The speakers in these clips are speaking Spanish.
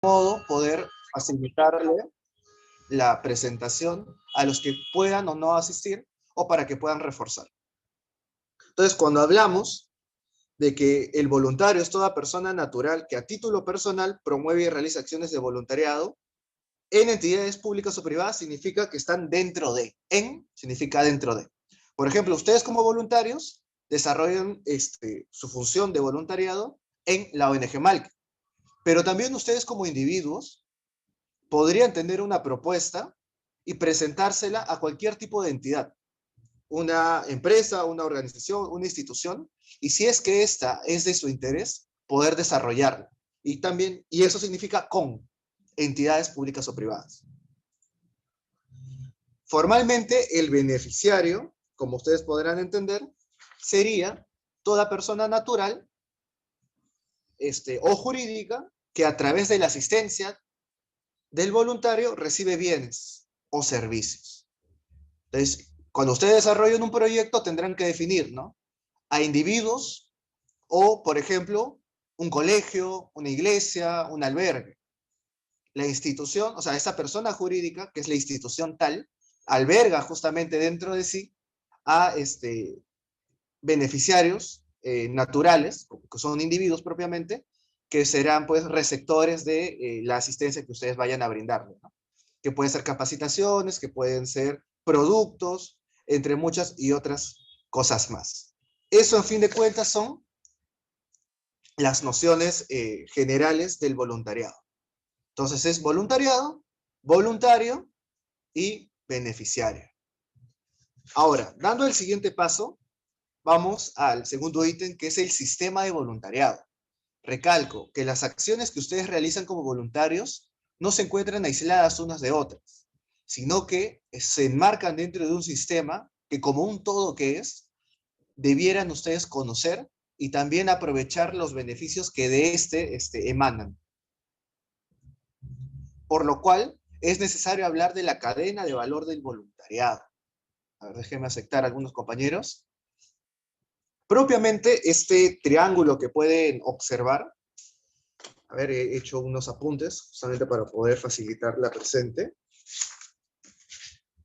modo poder facilitarle la presentación a los que puedan o no asistir o para que puedan reforzar. Entonces, cuando hablamos de que el voluntario es toda persona natural que a título personal promueve y realiza acciones de voluntariado en entidades públicas o privadas, significa que están dentro de. En significa dentro de. Por ejemplo, ustedes como voluntarios desarrollan su función de voluntariado en la ONG Malc. Pero también ustedes como individuos podrían tener una propuesta y presentársela a cualquier tipo de entidad, una empresa, una organización, una institución, y si es que esta es de su interés, poder desarrollarla. Y eso significa con entidades públicas o privadas. Formalmente, el beneficiario, como ustedes podrán entender, sería toda persona natural o jurídica que a través de la asistencia del voluntario recibe bienes o servicios. Entonces, cuando ustedes desarrollen un proyecto, tendrán que definir, ¿no? A individuos o, por ejemplo, un colegio, una iglesia, un albergue. La institución, o sea, esa persona jurídica, que es la institución tal, alberga justamente dentro de sí a beneficiarios naturales, que son individuos propiamente, que serán pues receptores de la asistencia que ustedes vayan a brindarle, ¿no? Que pueden ser capacitaciones, que pueden ser productos, entre muchas y otras cosas más. Eso, en fin de cuentas, son las nociones generales del voluntariado. Entonces es voluntariado, voluntario y beneficiario. Ahora, dando el siguiente paso, vamos al segundo ítem, que es el sistema de voluntariado. Recalco que las acciones que ustedes realizan como voluntarios no se encuentran aisladas unas de otras, sino que se enmarcan dentro de un sistema que, como un todo que es, debieran ustedes conocer y también aprovechar los beneficios que de emanan. Por lo cual, es necesario hablar de la cadena de valor del voluntariado. A ver, déjenme aceptar a algunos compañeros. Propiamente, este triángulo que pueden observar, a ver, he hecho unos apuntes justamente para poder facilitar la presente,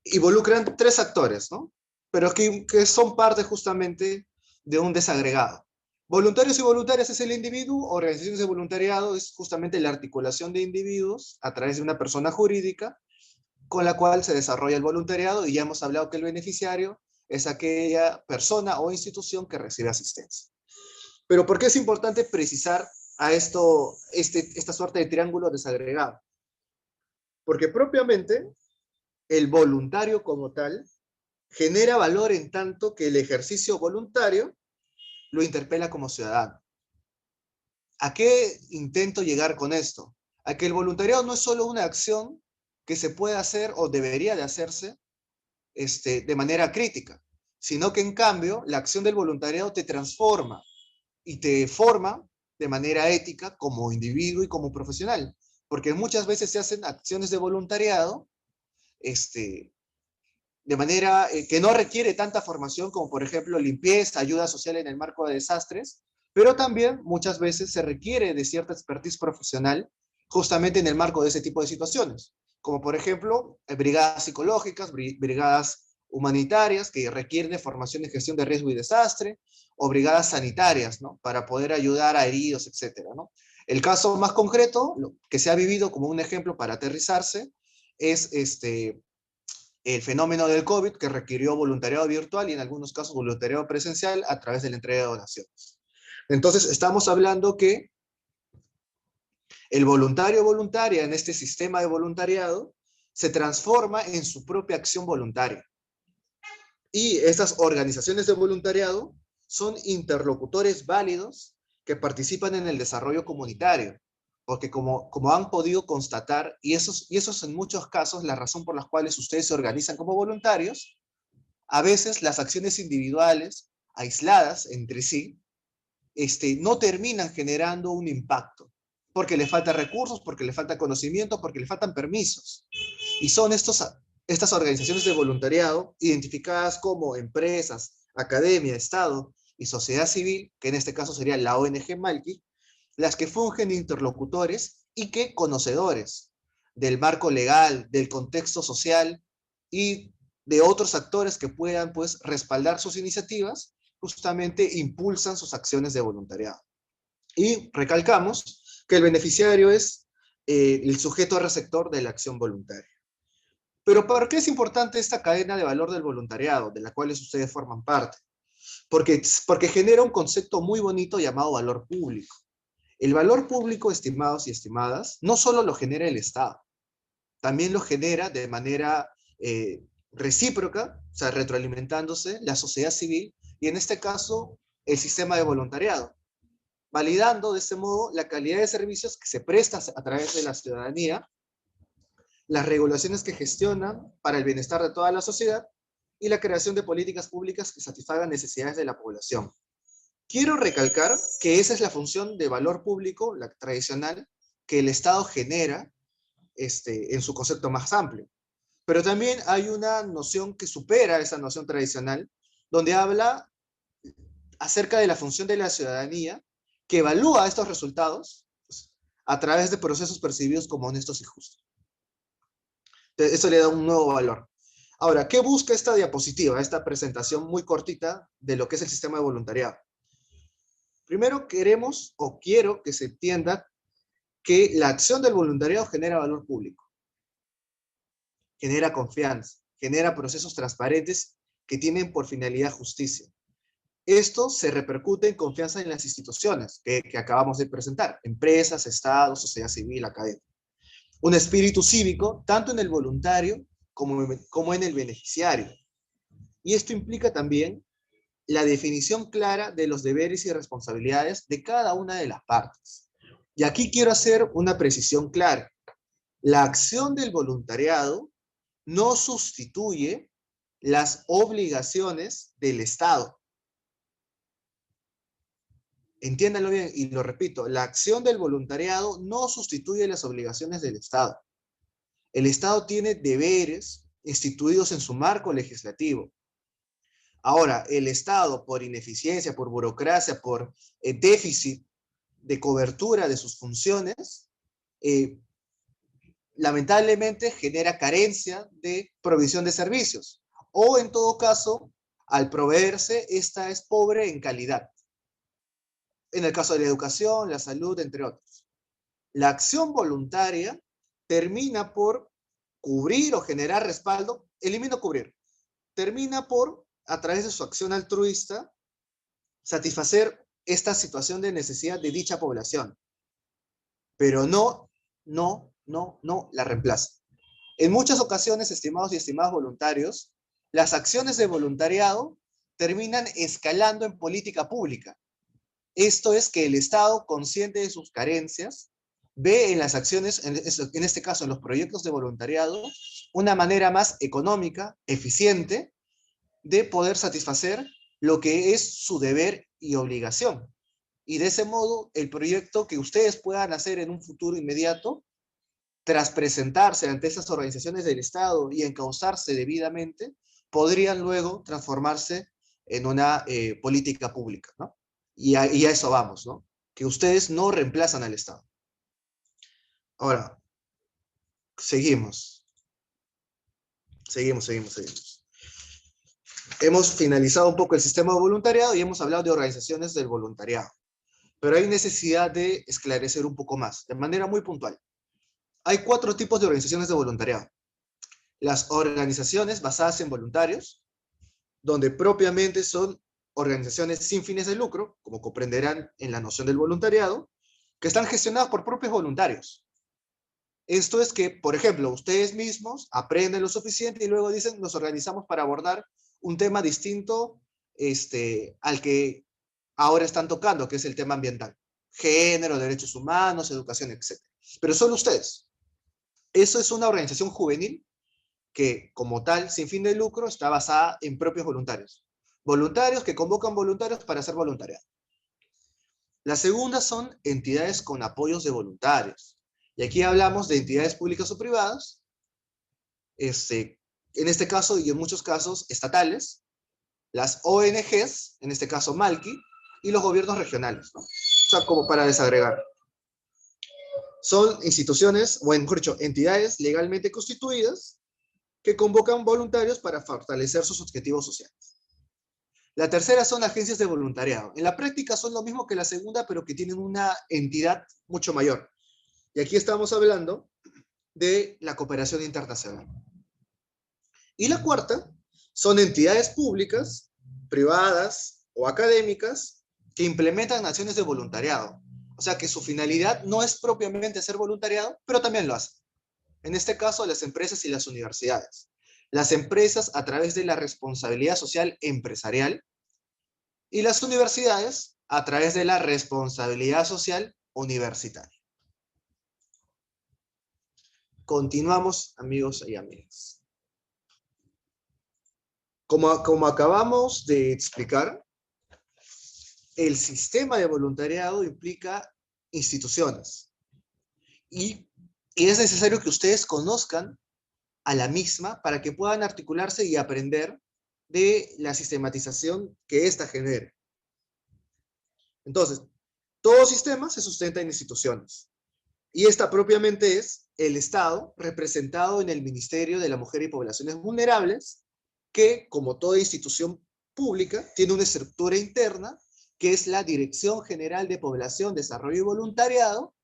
involucran tres actores, ¿no? Pero que son parte justamente de un desagregado. Voluntarios y voluntarias es el individuo, organizaciones de voluntariado es justamente la articulación de individuos a través de una persona jurídica con la cual se desarrolla el voluntariado, y ya hemos hablado que el beneficiario es aquella persona o institución que recibe asistencia. Pero ¿por qué es importante precisar a esta suerte de triángulo desagregado? Porque propiamente el voluntario como tal genera valor en tanto que el ejercicio voluntario lo interpela como ciudadano. ¿A qué intento llegar con esto? A que el voluntariado no es solo una acción que se puede hacer o debería de hacerse de manera crítica, sino que en cambio la acción del voluntariado te transforma y te forma de manera ética como individuo y como profesional, porque muchas veces se hacen acciones de voluntariado de manera que no requiere tanta formación como, por ejemplo, limpieza, ayuda social en el marco de desastres, pero también muchas veces se requiere de cierta expertise profesional justamente en el marco de ese tipo de situaciones, como por ejemplo, brigadas psicológicas, brigadas humanitarias que requieren de formación en gestión de riesgo y desastre, o brigadas sanitarias, ¿no? Para poder ayudar a heridos, etcétera, ¿no? El caso más concreto, que se ha vivido como un ejemplo para aterrizarse, es el fenómeno del COVID, que requirió voluntariado virtual y en algunos casos voluntariado presencial a través de la entrega de donaciones. Entonces, estamos hablando que el voluntario voluntaria en este sistema de voluntariado se transforma en su propia acción voluntaria. Y estas organizaciones de voluntariado son interlocutores válidos que participan en el desarrollo comunitario, porque como han podido constatar, y eso es en muchos casos la razón por la cual ustedes se organizan como voluntarios, a veces las acciones individuales, aisladas entre sí, no terminan generando un impacto, porque le faltan recursos, porque le falta conocimiento, porque le faltan permisos. Y son estas organizaciones de voluntariado, identificadas como empresas, academia, Estado y sociedad civil, que en este caso sería la ONG Malki, las que fungen interlocutores y que conocedores del marco legal, del contexto social y de otros actores que puedan pues respaldar sus iniciativas, justamente impulsan sus acciones de voluntariado. Y recalcamos que el beneficiario es el sujeto receptor de la acción voluntaria. Pero ¿por qué es importante esta cadena de valor del voluntariado, de la cual ustedes forman parte? Porque genera un concepto muy bonito llamado valor público. El valor público, estimados y estimadas, no solo lo genera el Estado, también lo genera de manera recíproca, o sea, retroalimentándose la sociedad civil y en este caso el sistema de voluntariado, validando de este modo la calidad de servicios que se presta a través de la ciudadanía, las regulaciones que gestionan para el bienestar de toda la sociedad y la creación de políticas públicas que satisfagan necesidades de la población. Quiero recalcar que esa es la función de valor público, la tradicional, que el Estado genera en su concepto más amplio. Pero también hay una noción que supera esa noción tradicional, donde habla acerca de la función de la ciudadanía, que evalúa estos resultados pues, a través de procesos percibidos como honestos y justos. Entonces, eso le da un nuevo valor. Ahora, ¿qué busca esta diapositiva, esta presentación muy cortita de lo que es el sistema de voluntariado? Primero queremos o quiero que se entienda que la acción del voluntariado genera valor público, genera confianza, genera procesos transparentes que tienen por finalidad justicia. Esto se repercute en confianza en las instituciones que acabamos de presentar, empresas, estados, sociedad civil, academia. Un espíritu cívico, tanto en el voluntario como en el beneficiario. Y esto implica también la definición clara de los deberes y responsabilidades de cada una de las partes. Y aquí quiero hacer una precisión clara. La acción del voluntariado no sustituye las obligaciones del Estado. Entiéndanlo bien, y lo repito, la acción del voluntariado no sustituye las obligaciones del Estado. El Estado tiene deberes instituidos en su marco legislativo. Ahora, el Estado, por ineficiencia, por burocracia, por déficit de cobertura de sus funciones, lamentablemente genera carencia de provisión de servicios. O en todo caso, al proveerse, esta es pobre en calidad. En el caso de la educación, la salud, entre otros. La acción voluntaria termina por cubrir o generar respaldo, elimino cubrir, termina por, a través de su acción altruista, satisfacer esta situación de necesidad de dicha población, pero no la reemplaza. En muchas ocasiones, estimados y estimadas voluntarios, las acciones de voluntariado terminan escalando en política pública. Esto es que el Estado, consciente de sus carencias, ve en las acciones, en este caso en los proyectos de voluntariado, una manera más económica, eficiente, de poder satisfacer lo que es su deber y obligación. Y de ese modo, el proyecto que ustedes puedan hacer en un futuro inmediato, tras presentarse ante esas organizaciones del Estado y encauzarse debidamente, podrían luego transformarse en una política pública, ¿no? Y a eso vamos, ¿no? Que ustedes no reemplazan al Estado. Ahora, seguimos. Hemos finalizado un poco el sistema de voluntariado y hemos hablado de organizaciones del voluntariado. Pero hay necesidad de esclarecer un poco más, de manera muy puntual. Hay 4 tipos de organizaciones de voluntariado. Las organizaciones basadas en voluntarios, donde propiamente son organizaciones sin fines de lucro, como comprenderán en la noción del voluntariado, que están gestionadas por propios voluntarios. Esto es que, por ejemplo, ustedes mismos aprenden lo suficiente y luego dicen, nos organizamos para abordar un tema distinto al que ahora están tocando, que es el tema ambiental. Género, derechos humanos, educación, etc. Pero solo ustedes. Eso es una organización juvenil que, como tal, sin fin de lucro, está basada en propios voluntarios. Voluntarios que convocan voluntarios para hacer voluntariado. La segunda son entidades con apoyos de voluntarios. Y aquí hablamos de entidades públicas o privadas, en este caso y en muchos casos estatales, las ONGs, en este caso Malki, y los gobiernos regionales, ¿no? O sea, como para desagregar. Son instituciones, o mejor dicho, entidades legalmente constituidas que convocan voluntarios para fortalecer sus objetivos sociales. La tercera son agencias de voluntariado. En la práctica son lo mismo que la segunda, pero que tienen una entidad mucho mayor. Y aquí estamos hablando de la cooperación internacional. Y la cuarta son entidades públicas, privadas o académicas que implementan acciones de voluntariado. O sea que su finalidad no es propiamente hacer voluntariado, pero también lo hacen. En este caso, las empresas y las universidades. Las empresas a través de la responsabilidad social empresarial y las universidades a través de la responsabilidad social universitaria. Continuamos, amigos y amigas. Como acabamos de explicar, el sistema de voluntariado implica instituciones y es necesario que ustedes conozcan a la misma para que puedan articularse y aprender de la sistematización que ésta genere. Entonces, todo sistema se sustenta en instituciones y esta propiamente es el Estado representado en el Ministerio de la Mujer y Poblaciones Vulnerables, que, como toda institución pública, tiene una estructura interna que es la Dirección General de Población, Desarrollo y Voluntariado,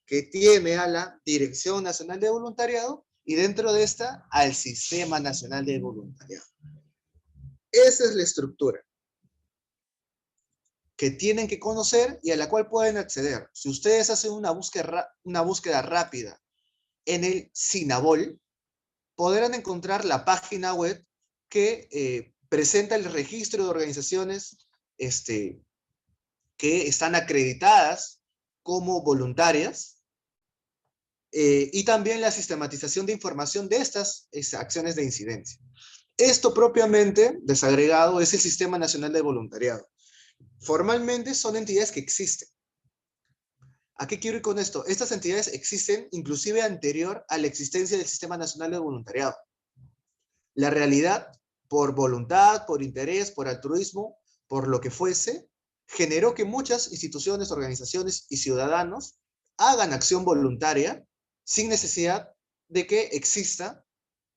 que tiene a la Dirección Nacional de Voluntariado y dentro de esta al Sistema Nacional de Voluntariado. Esa es la estructura que tienen que conocer y a la cual pueden acceder. Si ustedes hacen una búsqueda rápida en el SINABOL, podrán encontrar la página web que presenta el registro de organizaciones que están acreditadas como voluntarias y también la sistematización de información de estas acciones de incidencia. Esto propiamente, desagregado, es el Sistema Nacional de Voluntariado. Formalmente son entidades que existen. ¿A qué quiero ir con esto? Estas entidades existen inclusive anterior a la existencia del Sistema Nacional de Voluntariado. La realidad, por voluntad, por interés, por altruismo, por lo que fuese, generó que muchas instituciones, organizaciones y ciudadanos hagan acción voluntaria sin necesidad de que exista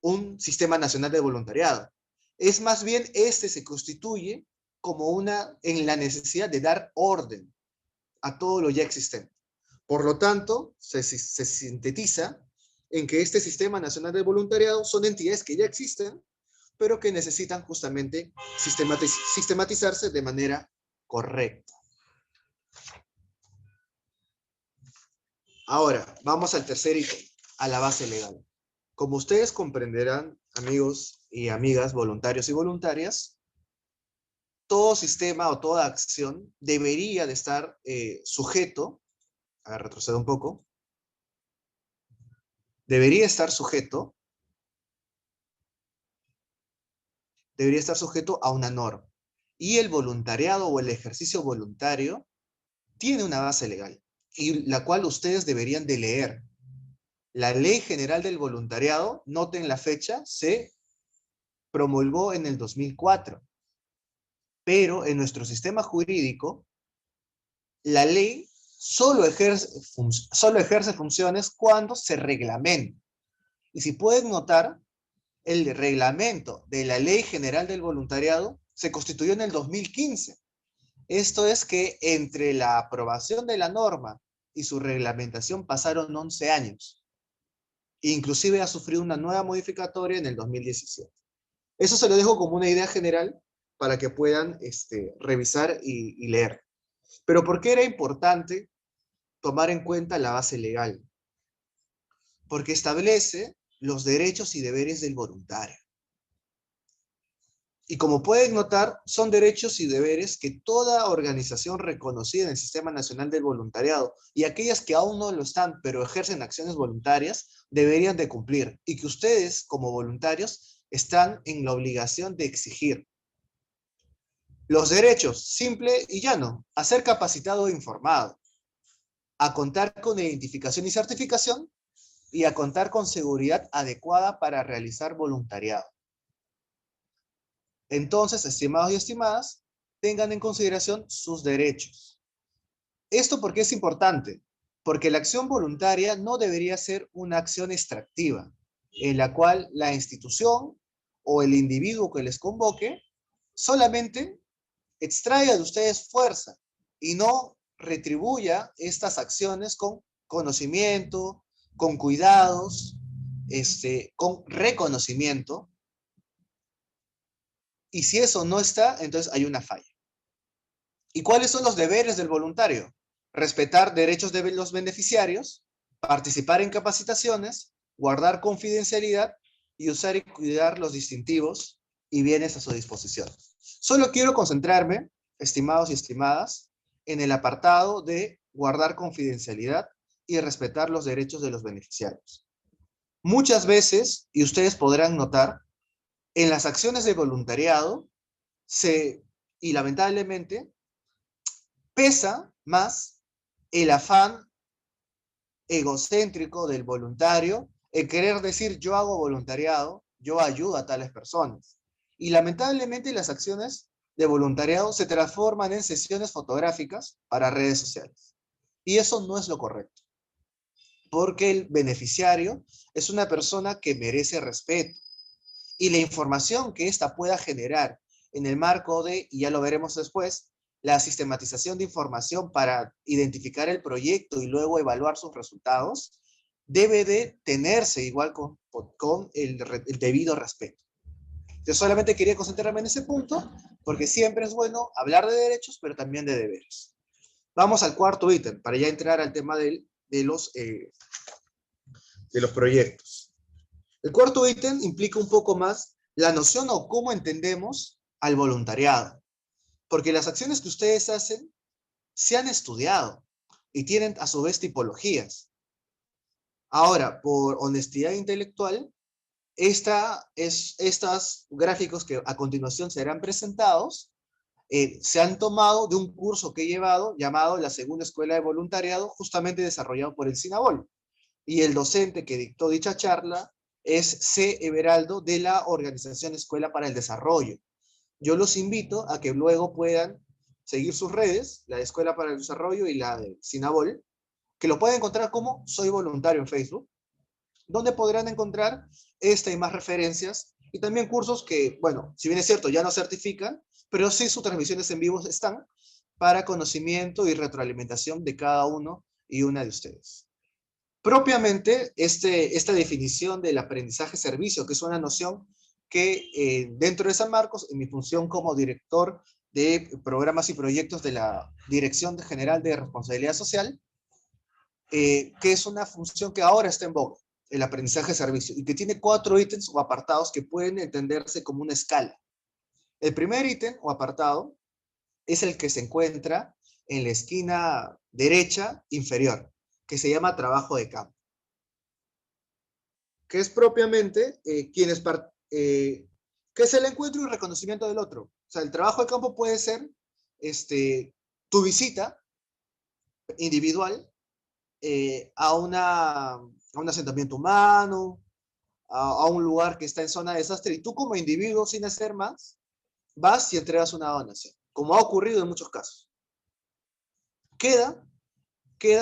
un sistema nacional de voluntariado. Es más bien este se constituye como en la necesidad de dar orden a todo lo ya existente. Por lo tanto, se sintetiza en que este sistema nacional de voluntariado son entidades que ya existen, pero que necesitan justamente sistematizarse de manera correcta. Ahora, vamos al tercer ítem, a la base legal. Como ustedes comprenderán, amigos y amigas, voluntarios y voluntarias, todo sistema o toda acción debería de estar sujeto, a ver, retrocedo un poco, debería estar sujeto a una norma. Y el voluntariado o el ejercicio voluntario tiene una base legal, y la cual ustedes deberían de leer. La Ley General del Voluntariado, noten la fecha, se promulgó en el 2004. Pero en nuestro sistema jurídico, la ley solo ejerce funciones cuando se reglamenta. Y si pueden notar, el reglamento de la Ley General del Voluntariado se constituyó en el 2015. Esto es que entre la aprobación de la norma y su reglamentación pasaron 11 años. Inclusive ha sufrido una nueva modificatoria en el 2017. Eso se lo dejo como una idea general para que puedan revisar y leer. Pero ¿por qué era importante tomar en cuenta la base legal? Porque establece los derechos y deberes del voluntario. Y como pueden notar, son derechos y deberes que toda organización reconocida en el Sistema Nacional del Voluntariado y aquellas que aún no lo están, pero ejercen acciones voluntarias, deberían de cumplir. Y que ustedes, como voluntarios, están en la obligación de exigir. Los derechos, simple y llano, a ser capacitado e informado, a contar con identificación y certificación y a contar con seguridad adecuada para realizar voluntariado. Entonces, estimados y estimadas, tengan en consideración sus derechos. ¿Esto por qué es importante? Porque la acción voluntaria no debería ser una acción extractiva, en la cual la institución o el individuo que les convoque solamente extraiga de ustedes fuerza y no retribuya estas acciones con conocimiento, con cuidados, con reconocimiento. Y si eso no está, entonces hay una falla. ¿Y cuáles son los deberes del voluntario? Respetar derechos de los beneficiarios, participar en capacitaciones, guardar confidencialidad y usar y cuidar los distintivos y bienes a su disposición. Solo quiero concentrarme, estimados y estimadas, en el apartado de guardar confidencialidad y respetar los derechos de los beneficiarios. Muchas veces, y ustedes podrán notar, en las acciones de voluntariado, y lamentablemente, pesa más el afán egocéntrico del voluntario, el querer decir yo hago voluntariado, yo ayudo a tales personas. Y lamentablemente las acciones de voluntariado se transforman en sesiones fotográficas para redes sociales. Y eso no es lo correcto, porque el beneficiario es una persona que merece respeto. Y la información que ésta pueda generar en el marco de, y ya lo veremos después, la sistematización de información para identificar el proyecto y luego evaluar sus resultados, debe de tenerse igual con el debido respeto. Yo solamente quería concentrarme en ese punto, porque siempre es bueno hablar de derechos, pero también de deberes. Vamos al cuarto ítem, para ya entrar al tema de los proyectos. El cuarto ítem implica un poco más la noción o cómo entendemos al voluntariado, porque las acciones que ustedes hacen se han estudiado y tienen a su vez tipologías. Ahora, por honestidad intelectual, estos gráficos que a continuación serán presentados se han tomado de un curso que he llevado llamado la Segunda Escuela de Voluntariado, justamente desarrollado por el Sinabol. Y el docente que dictó dicha charla es C. Everaldo, de la Organización Escuela para el Desarrollo. Yo los invito a que luego puedan seguir sus redes, la de Escuela para el Desarrollo y la de Sinabol, que lo pueden encontrar como Soy Voluntario en Facebook, donde podrán encontrar esta y más referencias, y también cursos que, bueno, si bien es cierto, ya no certifican, pero sí sus transmisiones en vivo están para conocimiento y retroalimentación de cada uno y una de ustedes. Propiamente, esta definición del aprendizaje-servicio, que es una noción que dentro de San Marcos, en mi función como director de programas y proyectos de la Dirección General de Responsabilidad Social, que es una función que ahora está en boga, el aprendizaje-servicio, y que tiene 4 ítems o apartados que pueden entenderse como una escala. El primer ítem o apartado es el que se encuentra en la esquina derecha inferior, que se llama trabajo de campo, que es propiamente que es el encuentro y reconocimiento del otro. O sea, el trabajo de campo puede ser tu visita individual a un asentamiento humano, a un lugar que está en zona de desastre, y tú como individuo, sin hacer más, vas y entregas una donación, como ha ocurrido en muchos casos. Queda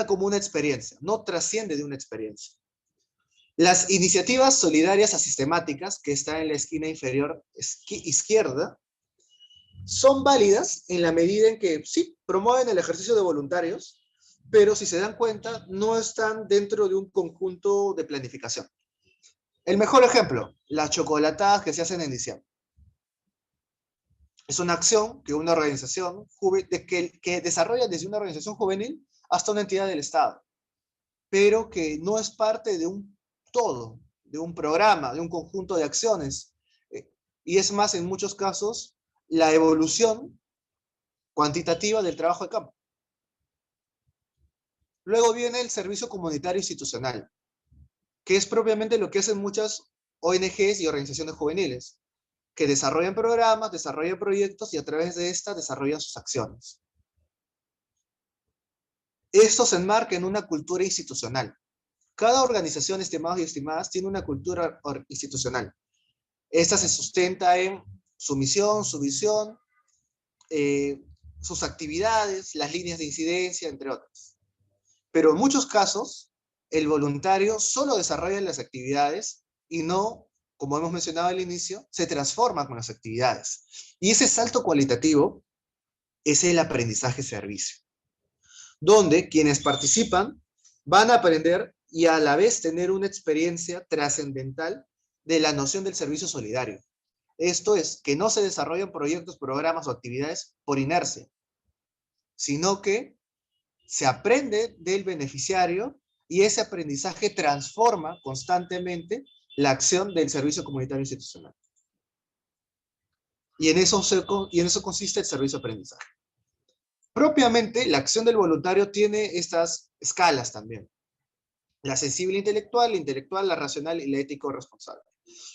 como una experiencia, no trasciende de una experiencia. Las iniciativas solidarias asistemáticas, que está en la esquina inferior izquierda, son válidas en la medida en que sí, promueven el ejercicio de voluntarios, pero si se dan cuenta, no están dentro de un conjunto de planificación. El mejor ejemplo, las chocolatadas que se hacen en diciembre. Es una acción que una organización que desarrolla desde una organización juvenil hasta una entidad del Estado, pero que no es parte de un todo, de un programa, de un conjunto de acciones. Y es más, en muchos casos, la evolución cuantitativa del trabajo de campo. Luego viene el servicio comunitario institucional, que es propiamente lo que hacen muchas ONGs y organizaciones juveniles, que desarrollan programas, desarrollan proyectos y a través de estas desarrollan sus acciones. Esto se enmarca en una cultura institucional. Cada organización, estimados y estimadas, tiene una cultura institucional. Esta se sustenta en su misión, su visión, sus actividades, las líneas de incidencia, entre otras. Pero en muchos casos, el voluntario solo desarrolla las actividades y no, como hemos mencionado al inicio, se transforma con las actividades. Y ese salto cualitativo es el aprendizaje-servicio, donde quienes participan van a aprender y a la vez tener una experiencia trascendental de la noción del servicio solidario. Esto es, que no se desarrollan proyectos, programas o actividades por inercia, sino que se aprende del beneficiario y ese aprendizaje transforma constantemente la acción del servicio comunitario institucional. Y en eso consiste el servicio aprendizaje. Propiamente, la acción del voluntario tiene estas escalas también. La sensible intelectual, la racional y la ético responsable.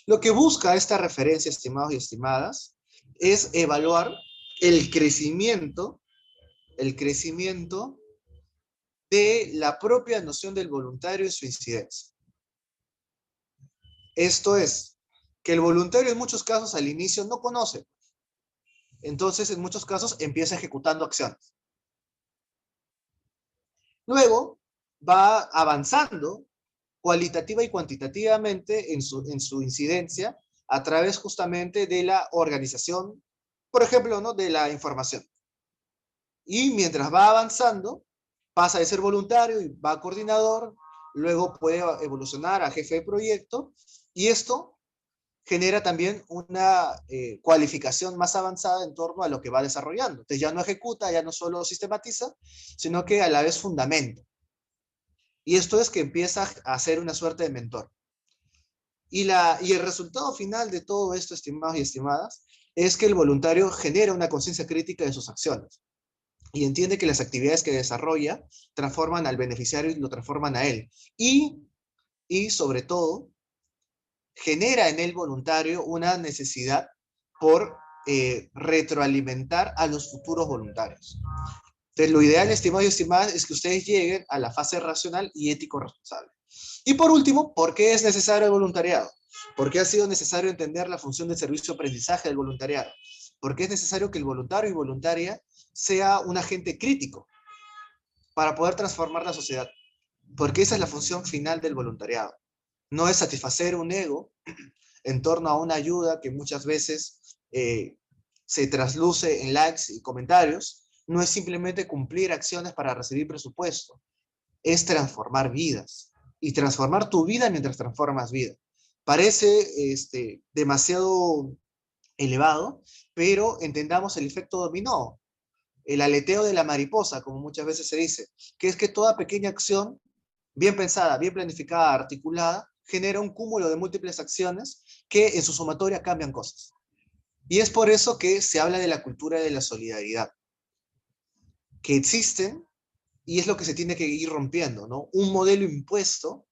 Lo que busca esta referencia, estimados y estimadas, es evaluar el crecimiento de la propia noción del voluntario y su incidencia. Esto es, que el voluntario en muchos casos al inicio no conoce. Entonces, en muchos casos empieza ejecutando acciones. Luego, va avanzando cualitativa y cuantitativamente en su incidencia a través justamente de la organización, por ejemplo, ¿no?, de la información. Y mientras va avanzando, pasa de ser voluntario y va a coordinador, luego puede evolucionar a jefe de proyecto, y esto genera también una cualificación más avanzada en torno a lo que va desarrollando. Entonces ya no ejecuta, ya no solo sistematiza, sino que a la vez fundamenta. Y esto es que empieza a ser una suerte de mentor. Y el resultado final de todo esto, estimados y estimadas, es que el voluntario genera una conciencia crítica de sus acciones y entiende que las actividades que desarrolla transforman al beneficiario y lo transforman a él. Y sobre todo, genera en el voluntario una necesidad por retroalimentar a los futuros voluntarios. Entonces, lo ideal, estimados y estimadas, es que ustedes lleguen a la fase racional y ético responsable. Y por último, ¿por qué es necesario el voluntariado? ¿Por qué ha sido necesario entender la función del servicio de aprendizaje del voluntariado? Porque es necesario que el voluntario y voluntaria sea un agente crítico para poder transformar la sociedad. Porque esa es la función final del voluntariado. No es satisfacer un ego en torno a una ayuda que muchas veces se trasluce en likes y comentarios. No es simplemente cumplir acciones para recibir presupuesto. Es transformar vidas. Y transformar tu vida mientras transformas vida. Parece demasiado elevado, pero entendamos el efecto dominó, el aleteo de la mariposa, como muchas veces se dice, que es que toda pequeña acción, bien pensada, bien planificada, articulada, genera un cúmulo de múltiples acciones que en su sumatoria cambian cosas. Y es por eso que se habla de la cultura de la solidaridad, que existen y es lo que se tiene que ir rompiendo, ¿no? Un modelo impuesto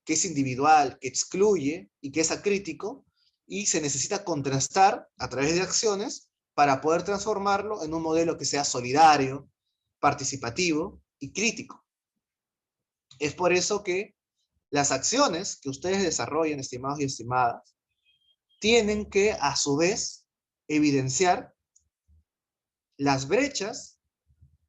que es individual, que excluye y que es acrítico, y se necesita contrastar a través de acciones para poder transformarlo en un modelo que sea solidario, participativo y crítico. Es por eso que las acciones que ustedes desarrollen, estimados y estimadas, tienen que, a su vez, evidenciar las brechas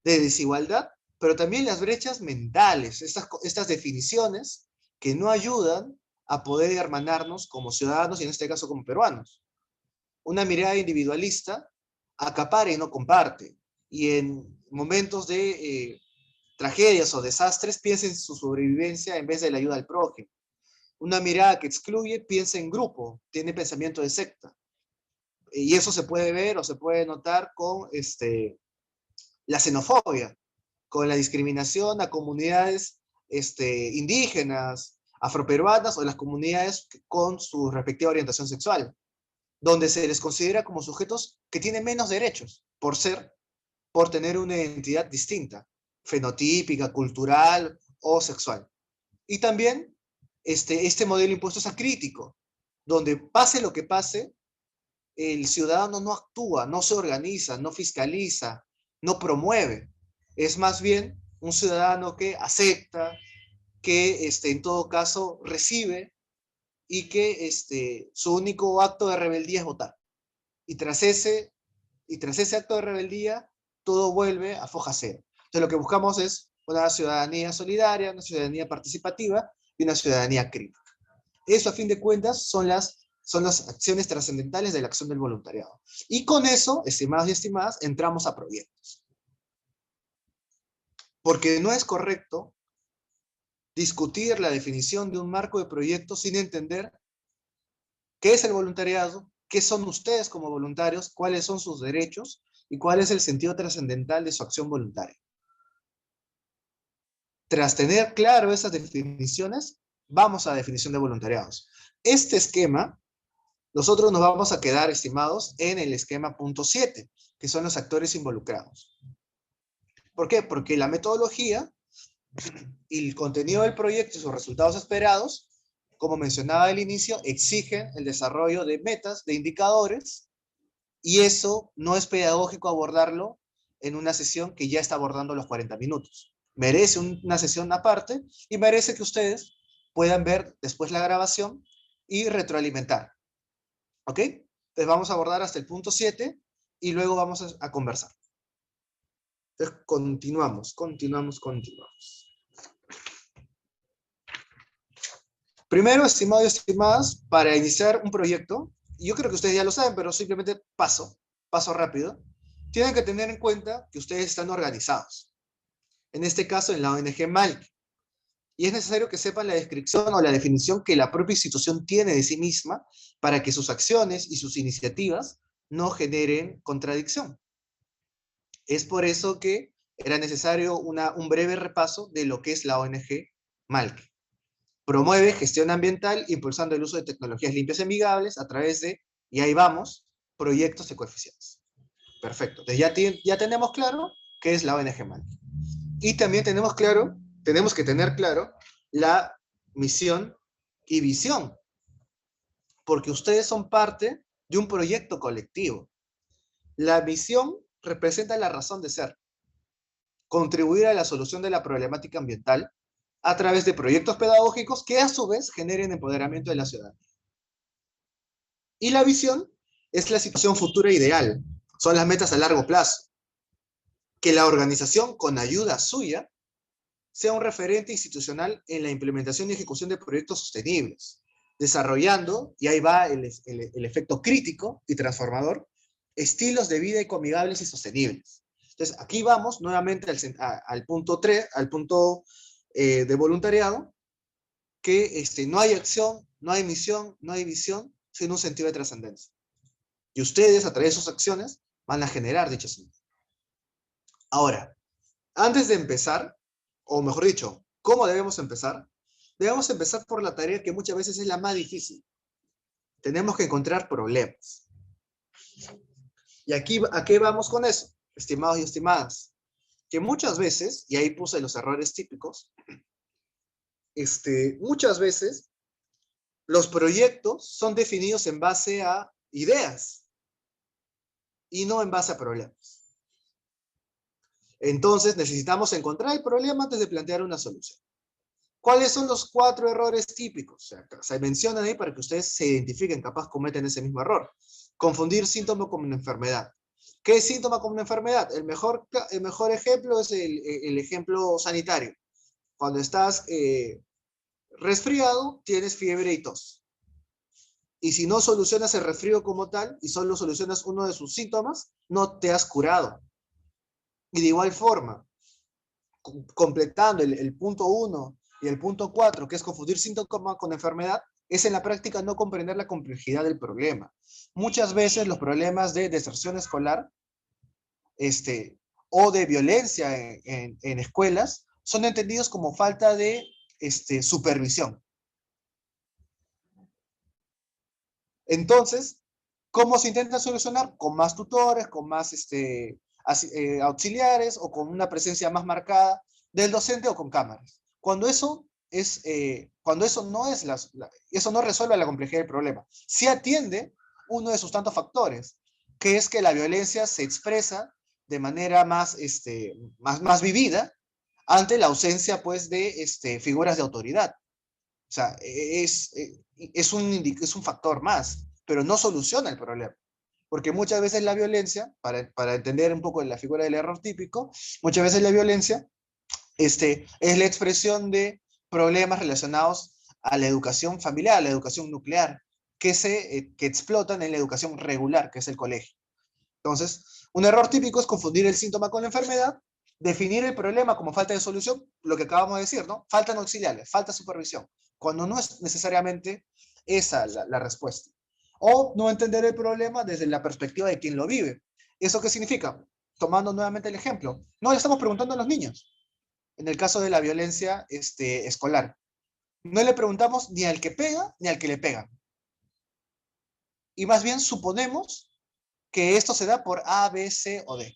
de desigualdad, pero también las brechas mentales, estas definiciones que no ayudan a poder hermanarnos como ciudadanos y en este caso como peruanos. Una mirada individualista acapara y no comparte, y en momentos de tragedias o desastres piensa en su sobrevivencia en vez de la ayuda al prójimo. Una mirada que excluye piensa en grupo, tiene pensamiento de secta. Y eso se puede ver o se puede notar con la xenofobia, con la discriminación a comunidades indígenas, afroperuanas o las comunidades con su respectiva orientación sexual, donde se les considera como sujetos que tienen menos derechos por tener una identidad distinta, fenotípica, cultural o sexual. Y también este modelo impuesto es acrítico, donde pase lo que pase, el ciudadano no actúa, no se organiza, no fiscaliza, no promueve. Es más bien un ciudadano que acepta, que en todo caso recibe y que su único acto de rebeldía es votar. Y tras ese acto de rebeldía, todo vuelve a foja cero. Entonces lo que buscamos es una ciudadanía solidaria, una ciudadanía participativa y una ciudadanía crítica. Eso, a fin de cuentas, son las acciones trascendentales de la acción del voluntariado. Y con eso, estimados y estimadas, entramos a proyectos. Porque no es correcto discutir la definición de un marco de proyecto sin entender qué es el voluntariado, qué son ustedes como voluntarios, cuáles son sus derechos y cuál es el sentido trascendental de su acción voluntaria. Tras tener claro esas definiciones, vamos a la definición de voluntariados. Este esquema, nosotros nos vamos a quedar, estimados, en el esquema punto 7, que son los actores involucrados. ¿Por qué? Porque la metodología y el contenido del proyecto y sus resultados esperados, como mencionaba al inicio, exigen el desarrollo de metas, de indicadores, y eso no es pedagógico abordarlo en una sesión que ya está abordando los 40 minutos. Merece una sesión aparte y merece que ustedes puedan ver después la grabación y retroalimentar. ¿Ok? Entonces vamos a abordar hasta el punto 7 y luego vamos a conversar. Entonces continuamos. Primero, estimados y estimadas, para iniciar un proyecto, y yo creo que ustedes ya lo saben, pero simplemente paso rápido, tienen que tener en cuenta que ustedes están organizados. En este caso, en la ONG MALC. Y es necesario que sepan la descripción o la definición que la propia institución tiene de sí misma para que sus acciones y sus iniciativas no generen contradicción. Es por eso que era necesario un breve repaso de lo que es la ONG MALC. Promueve gestión ambiental impulsando el uso de tecnologías limpias y amigables a través de, y ahí vamos, proyectos ecoeficientes. Perfecto. Entonces ya tenemos claro qué es la ONG MALC. Y también tenemos que tener claro la misión y visión, porque ustedes son parte de un proyecto colectivo. La misión representa la razón de ser, contribuir a la solución de la problemática ambiental a través de proyectos pedagógicos que a su vez generen empoderamiento de la ciudadanía. Y la visión es la situación futura ideal, son las metas a largo plazo, que la organización con ayuda suya sea un referente institucional en la implementación y ejecución de proyectos sostenibles, desarrollando, y ahí va el efecto crítico y transformador, estilos de vida ecoamigables y sostenibles. Entonces, aquí vamos nuevamente al punto 3, al punto de voluntariado, que no hay acción, no hay misión, no hay visión, sin un sentido de trascendencia. Y ustedes, a través de sus acciones, van a generar dicho sentido. Ahora, antes de empezar, o mejor dicho, ¿cómo debemos empezar? Debemos empezar por la tarea que muchas veces es la más difícil. Tenemos que encontrar problemas. ¿Y aquí a qué vamos con eso, estimados y estimadas? Que muchas veces, y ahí puse los errores típicos, muchas veces los proyectos son definidos en base a ideas y no en base a problemas. Entonces necesitamos encontrar el problema antes de plantear una solución. ¿Cuáles son los 4 errores típicos? Se mencionan ahí para que ustedes se identifiquen, capaz cometen ese mismo error. Confundir síntoma con una enfermedad. ¿Qué es síntoma con una enfermedad? El mejor ejemplo es el ejemplo sanitario. Cuando estás resfriado, tienes fiebre y tos. Y si no solucionas el resfrío como tal, y solo solucionas uno de sus síntomas, no te has curado. Y de igual forma, completando el punto 1 y el punto 4, que es confundir síntoma con enfermedad, es en la práctica no comprender la complejidad del problema. Muchas veces los problemas de deserción escolar o de violencia en escuelas son entendidos como falta de supervisión. Entonces, ¿cómo se intenta solucionar? Con más tutores, con más auxiliares o con una presencia más marcada del docente o con cámaras. Cuando eso eso no resuelve la complejidad del problema. Sí atiende uno de sus tantos factores, que es que la violencia se expresa de manera más vivida ante la ausencia pues de figuras de autoridad. O sea, es un factor más, pero no soluciona el problema. Porque muchas veces la violencia, para entender un poco la figura del error típico, muchas veces la violencia Es la expresión de problemas relacionados a la educación familiar, a la educación nuclear, que explotan en la educación regular, que es el colegio. Entonces, un error típico es confundir el síntoma con la enfermedad, definir el problema como falta de solución, lo que acabamos de decir, ¿no? Faltan auxiliares, falta supervisión, cuando no es necesariamente esa la respuesta. O no entender el problema desde la perspectiva de quien lo vive. ¿Eso qué significa? Tomando nuevamente el ejemplo. No le estamos preguntando a los niños, en el caso de la violencia escolar. No le preguntamos ni al que pega ni al que le pega. Y más bien suponemos que esto se da por A, B, C o D.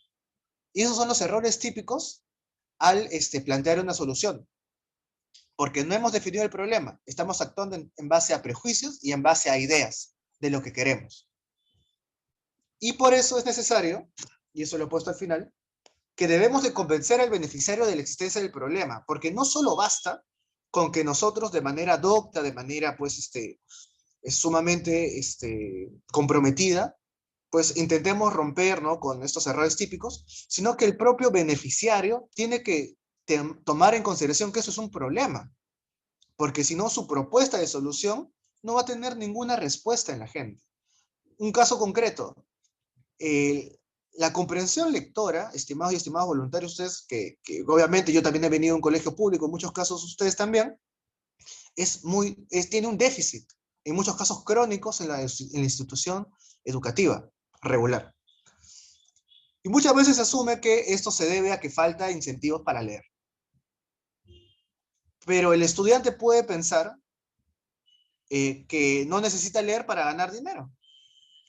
Y esos son los errores típicos al plantear una solución, porque no hemos definido el problema, estamos actuando en base a prejuicios y en base a ideas de lo que queremos. Y por eso es necesario, y eso lo he puesto al final, que debemos de convencer al beneficiario de la existencia del problema, porque no solo basta con que nosotros de manera docta, de manera pues es sumamente comprometida, pues intentemos romper, ¿no?, con estos errores típicos, sino que el propio beneficiario tiene que tomar en consideración que eso es un problema, porque si no, su propuesta de solución no va a tener ninguna respuesta en la gente. Un caso concreto, eh, la comprensión lectora, estimados y estimadas voluntarios, ustedes, que obviamente yo también he venido a un colegio público, en muchos casos ustedes también, tiene un déficit, en muchos casos crónicos en la institución educativa regular. Y muchas veces se asume que esto se debe a que falta incentivos para leer. Pero el estudiante puede pensar que no necesita leer para ganar dinero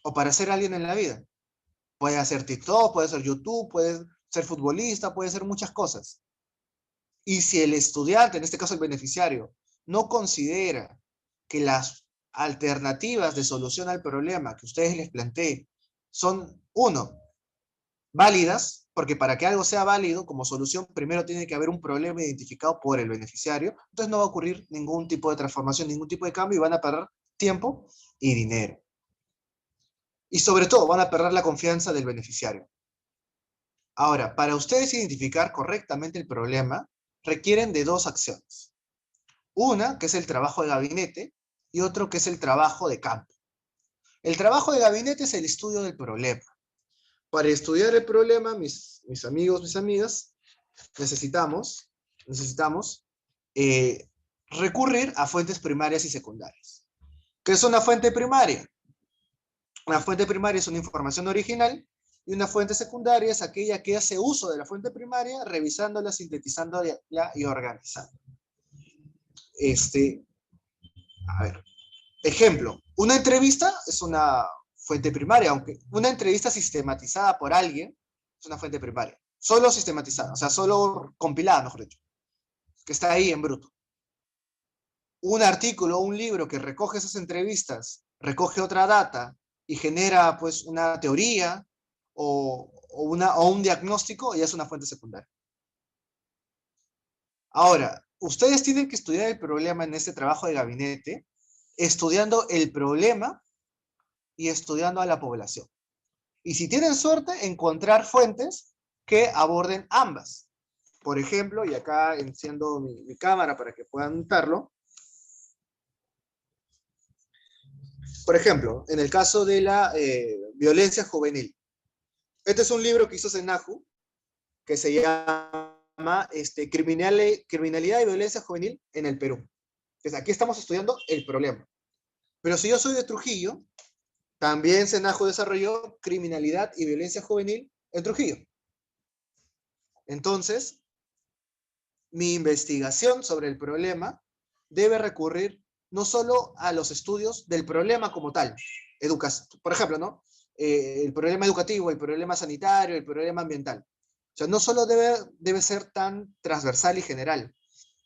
o para ser alguien en la vida. Puede hacer TikTok, puede hacer YouTube, puede ser futbolista, puede ser muchas cosas. Y si el estudiante, en este caso el beneficiario, no considera que las alternativas de solución al problema que ustedes les planteen son, uno, válidas, porque para que algo sea válido como solución, primero tiene que haber un problema identificado por el beneficiario, entonces no va a ocurrir ningún tipo de transformación, ningún tipo de cambio y van a perder tiempo y dinero. Y sobre todo, van a perder la confianza del beneficiario. Ahora, para ustedes identificar correctamente el problema, requieren de dos acciones. Una, que es el trabajo de gabinete, y otro, que es el trabajo de campo. El trabajo de gabinete es el estudio del problema. Para estudiar el problema, mis amigos, mis amigas, necesitamos eh, recurrir a fuentes primarias y secundarias. ¿Qué es una fuente primaria? Una fuente primaria es una información original y una fuente secundaria es aquella que hace uso de la fuente primaria, revisándola, sintetizándola y organizando. A ver, ejemplo, una entrevista es una fuente primaria, aunque una entrevista sistematizada por alguien es una fuente primaria. Solo sistematizada, o sea, solo compilada, mejor dicho, que está ahí en bruto. Un artículo o un libro que recoge esas entrevistas, recoge otra data y genera pues una teoría o un diagnóstico, ya es una fuente secundaria. Ahora, ustedes tienen que estudiar el problema en este trabajo de gabinete, estudiando el problema y estudiando a la población. Y si tienen suerte, encontrar fuentes que aborden ambas. Por ejemplo, y acá enciendo mi cámara para que puedan notarlo. Por ejemplo, en el caso de la violencia juvenil. Este es un libro que hizo Senahu, que se llama Criminalidad y Violencia Juvenil en el Perú. Entonces, aquí estamos estudiando el problema. Pero si yo soy de Trujillo, también Senahu desarrolló Criminalidad y Violencia Juvenil en Trujillo. Entonces, mi investigación sobre el problema debe recurrir no solo a los estudios del problema como tal, por ejemplo, ¿no? El problema educativo, el problema sanitario, el problema ambiental. O sea, no solo debe ser tan transversal y general,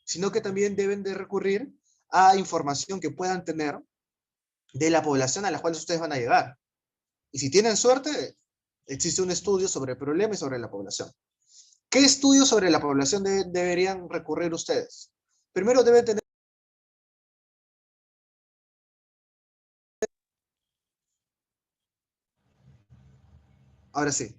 sino que también deben de recurrir a información que puedan tener de la población a la cual ustedes van a llegar. Y si tienen suerte, existe un estudio sobre el problema y sobre la población. ¿Qué estudios sobre la población deberían recurrir ustedes? Primero deben tener... Ahora sí.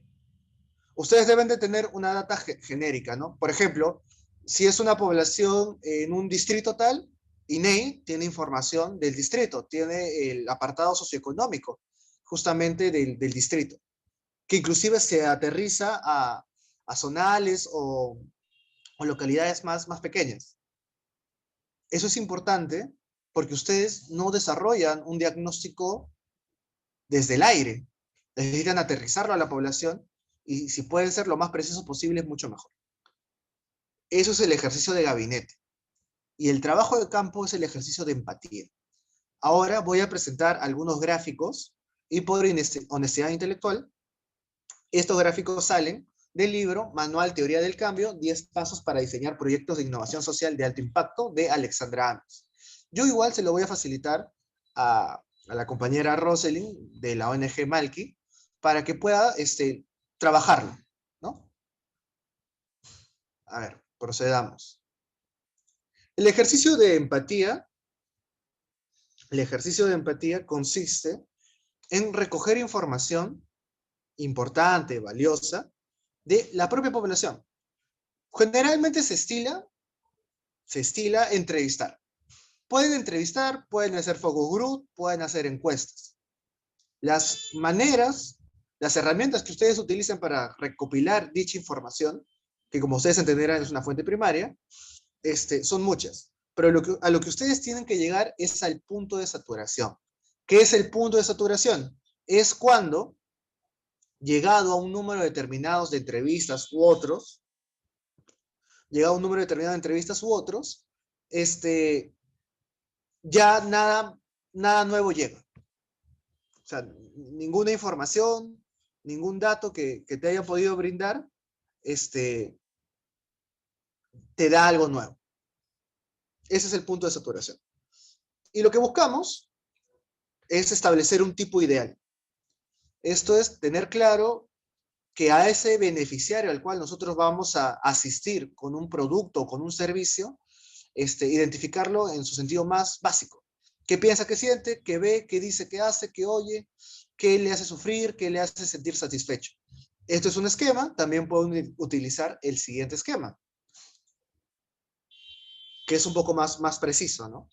Ustedes deben de tener una data genérica, ¿no? Por ejemplo, Si es una población en un distrito tal, INEI tiene información del distrito, tiene el apartado socioeconómico justamente del distrito, que inclusive se aterriza a zonales o localidades más pequeñas. Eso es importante porque ustedes no desarrollan un diagnóstico desde el aire, necesitan aterrizarlo a la población y si pueden ser lo más preciso posible es mucho mejor. Eso es el ejercicio de gabinete. Y el trabajo de campo es el ejercicio de empatía. Ahora voy a presentar algunos gráficos y por honestidad intelectual, estos gráficos salen del libro Manual Teoría del Cambio, 10 pasos para diseñar proyectos de innovación social de alto impacto de Alexandra Ames. Yo igual se lo voy a facilitar a la compañera Rosalind de la ONG Malki para que pueda trabajarlo, ¿no? A ver, procedamos. El ejercicio de empatía, el ejercicio de empatía consiste en recoger información importante, valiosa, de la propia población. Generalmente se estila entrevistar. Pueden entrevistar, pueden hacer focus group, pueden hacer encuestas. Las maneras, las herramientas que ustedes utilizan para recopilar dicha información, que como ustedes entenderán es una fuente primaria, son muchas. Pero a lo que ustedes tienen que llegar es al punto de saturación. ¿Qué es el punto de saturación? Es cuando, llegado a un número determinado de entrevistas u otros, llegado a un número determinado de entrevistas u otros, ya nada nuevo llega. O sea, ninguna información, ningún dato que te haya podido brindar, te da algo nuevo. Ese es el punto de saturación. Y lo que buscamos es establecer un tipo ideal. Esto es tener claro que a ese beneficiario al cual nosotros vamos a asistir con un producto o con un servicio, identificarlo en su sentido más básico. ¿Qué piensa, qué siente, qué ve, qué dice, qué hace, qué oye, qué le hace sufrir, qué le hace sentir satisfecho? Esto es un esquema, también pueden utilizar el siguiente esquema, que es un poco más preciso, ¿no?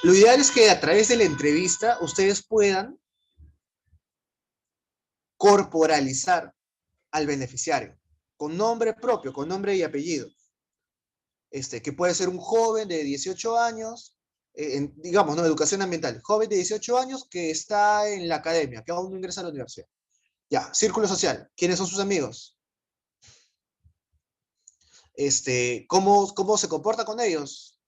Lo ideal es que a través de la entrevista ustedes puedan corporalizar al beneficiario, con nombre propio, con nombre y apellido. Que puede ser un joven de 18 años, digamos, ¿no? Educación ambiental, joven de 18 años que está en la academia, que aún no ingresa a la universidad. Ya, círculo social, ¿quiénes son sus amigos? ¿Cómo se comporta con ellos?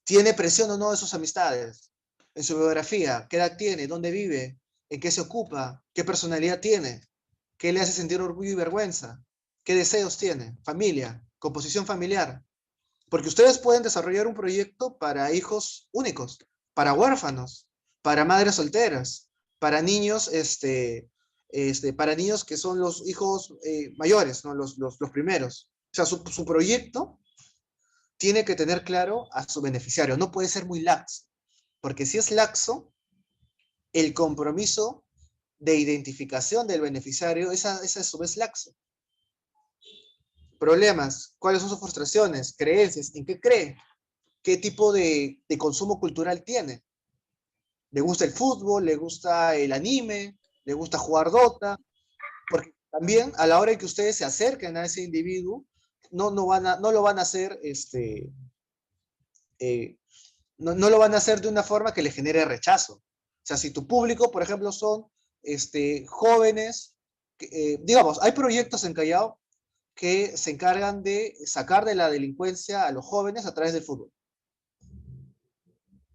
¿Tiene presión o no de sus amistades? En su biografía, ¿qué edad tiene? ¿Dónde vive? ¿En qué se ocupa? ¿Qué personalidad tiene? ¿Qué le hace sentir orgullo y vergüenza? ¿Qué deseos tiene? Familia, composición familiar. Porque ustedes pueden desarrollar un proyecto para hijos únicos, para huérfanos, para madres solteras, para niños, para niños que son los hijos mayores, ¿no? Los primeros. O sea, su proyecto tiene que tener claro a su beneficiario, no puede ser muy laxo, porque si es laxo, el compromiso de identificación del beneficiario es a su vez laxo. Problemas, cuáles son sus frustraciones, creencias, en qué cree, qué tipo de consumo cultural tiene. ¿Le gusta el fútbol? ¿Le gusta el anime? ¿Le gusta jugar Dota? Porque también a la hora de que ustedes se acerquen a ese individuo, no lo van a hacer, eh, no lo van a hacer de una forma que le genere rechazo. O sea, si tu público, por ejemplo, son jóvenes, digamos, hay proyectos en Callao que se encargan de sacar de la delincuencia a los jóvenes a través del fútbol.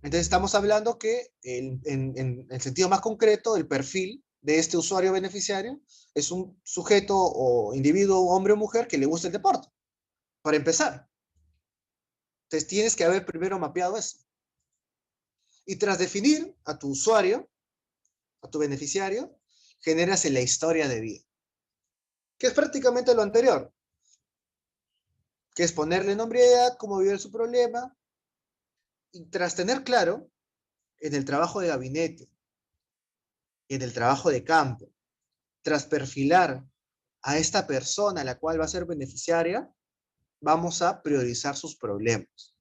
Entonces estamos hablando que en el sentido más concreto, el perfil de este usuario beneficiario es un sujeto o individuo, hombre o mujer, que le gusta el deporte, para empezar. Entonces tienes que haber primero mapeado eso. Y tras definir a tu usuario, a tu beneficiario, generas la historia de vida, que es prácticamente lo anterior, que es ponerle nombre y edad, cómo vive su problema, y tras tener claro en el trabajo de gabinete, en el trabajo de campo, tras perfilar a esta persona, a la cual va a ser beneficiaria, vamos a priorizar sus problemas.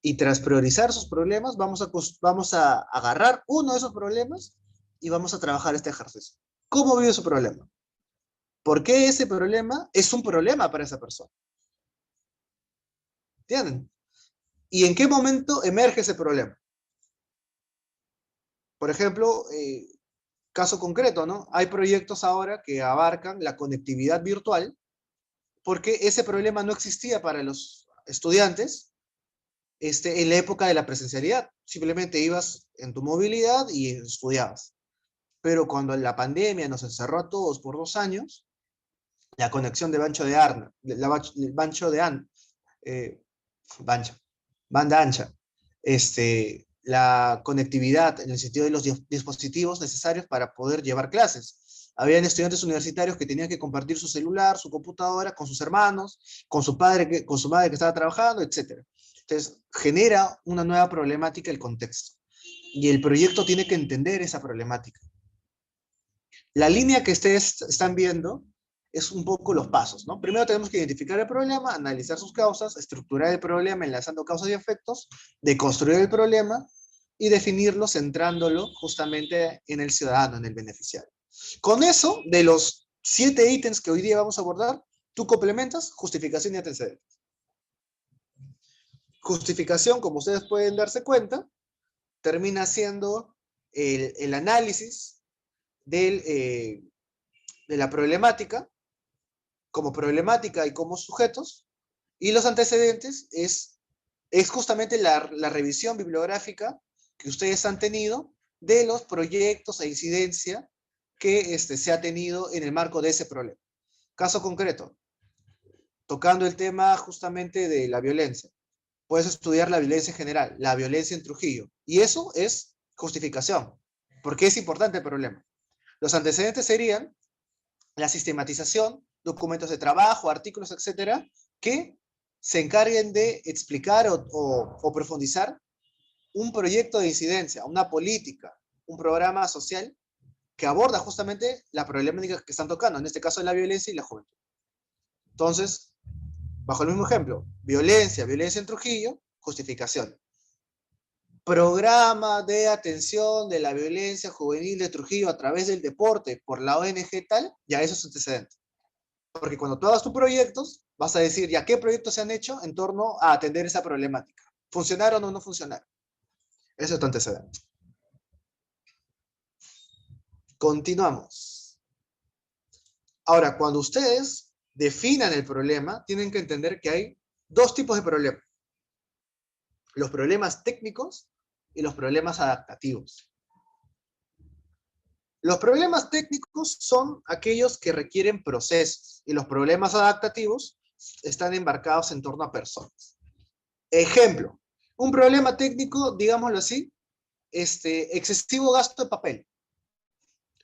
Y tras priorizar sus problemas, vamos a agarrar uno de esos problemas y vamos a trabajar este ejercicio. ¿Cómo vive su problema? ¿Por qué ese problema es un problema para esa persona? ¿Entienden? ¿Y en qué momento emerge ese problema? Por ejemplo, caso concreto, ¿no? Hay proyectos ahora que abarcan la conectividad virtual porque ese problema no existía para los estudiantes en la época de la presencialidad. Simplemente ibas en tu movilidad y estudiabas. Pero cuando la pandemia nos encerró a todos por 2 años, la conexión de bancho de Arna, bancho de An, eh, bancho, banda ancha, la conectividad en el sentido de los dispositivos necesarios para poder llevar clases. Habían estudiantes universitarios que tenían que compartir su celular, su computadora con sus hermanos, con su padre, con su madre que estaba trabajando, etc. Entonces, genera una nueva problemática el contexto. Y el proyecto tiene que entender esa problemática. La línea que ustedes están viendo es un poco los pasos, ¿no? Primero tenemos que identificar el problema, analizar sus causas, estructurar el problema enlazando causas y efectos, deconstruir el problema y definirlo centrándolo justamente en el ciudadano, en el beneficiario. Con eso, de los 7 ítems que hoy día vamos a abordar, tú complementas justificación y antecedentes. Justificación, como ustedes pueden darse cuenta, termina siendo el análisis de la problemática como problemática y como sujetos, y los antecedentes es justamente la revisión bibliográfica que ustedes han tenido de los proyectos e incidencia que se ha tenido en el marco de ese problema. Caso concreto, tocando el tema justamente de la violencia. Puedes estudiar la violencia en general, la violencia en Trujillo, y eso es justificación, porque es importante el problema. Los antecedentes serían la sistematización, documentos de trabajo, artículos, etcétera, que se encarguen de explicar o profundizar un proyecto de incidencia, una política, un programa social que aborda justamente la problemática que están tocando, en este caso la violencia y la juventud. Entonces, bajo el mismo ejemplo, violencia en Trujillo, justificación. Programa de atención de la violencia juvenil de Trujillo a través del deporte por la ONG tal, ya eso es antecedente. Porque cuando tú hagas tus proyectos, vas a decir, ya, ¿qué proyectos se han hecho en torno a atender esa problemática? ¿Funcionaron o no funcionaron? Eso es tu antecedente. Continuamos. Ahora, cuando ustedes definan el problema, tienen que entender que hay dos tipos de problemas. Los problemas técnicos y los problemas adaptativos. Los problemas técnicos son aquellos que requieren procesos y los problemas adaptativos están embarcados en torno a personas. Ejemplo, un problema técnico, digámoslo así, excesivo gasto de papel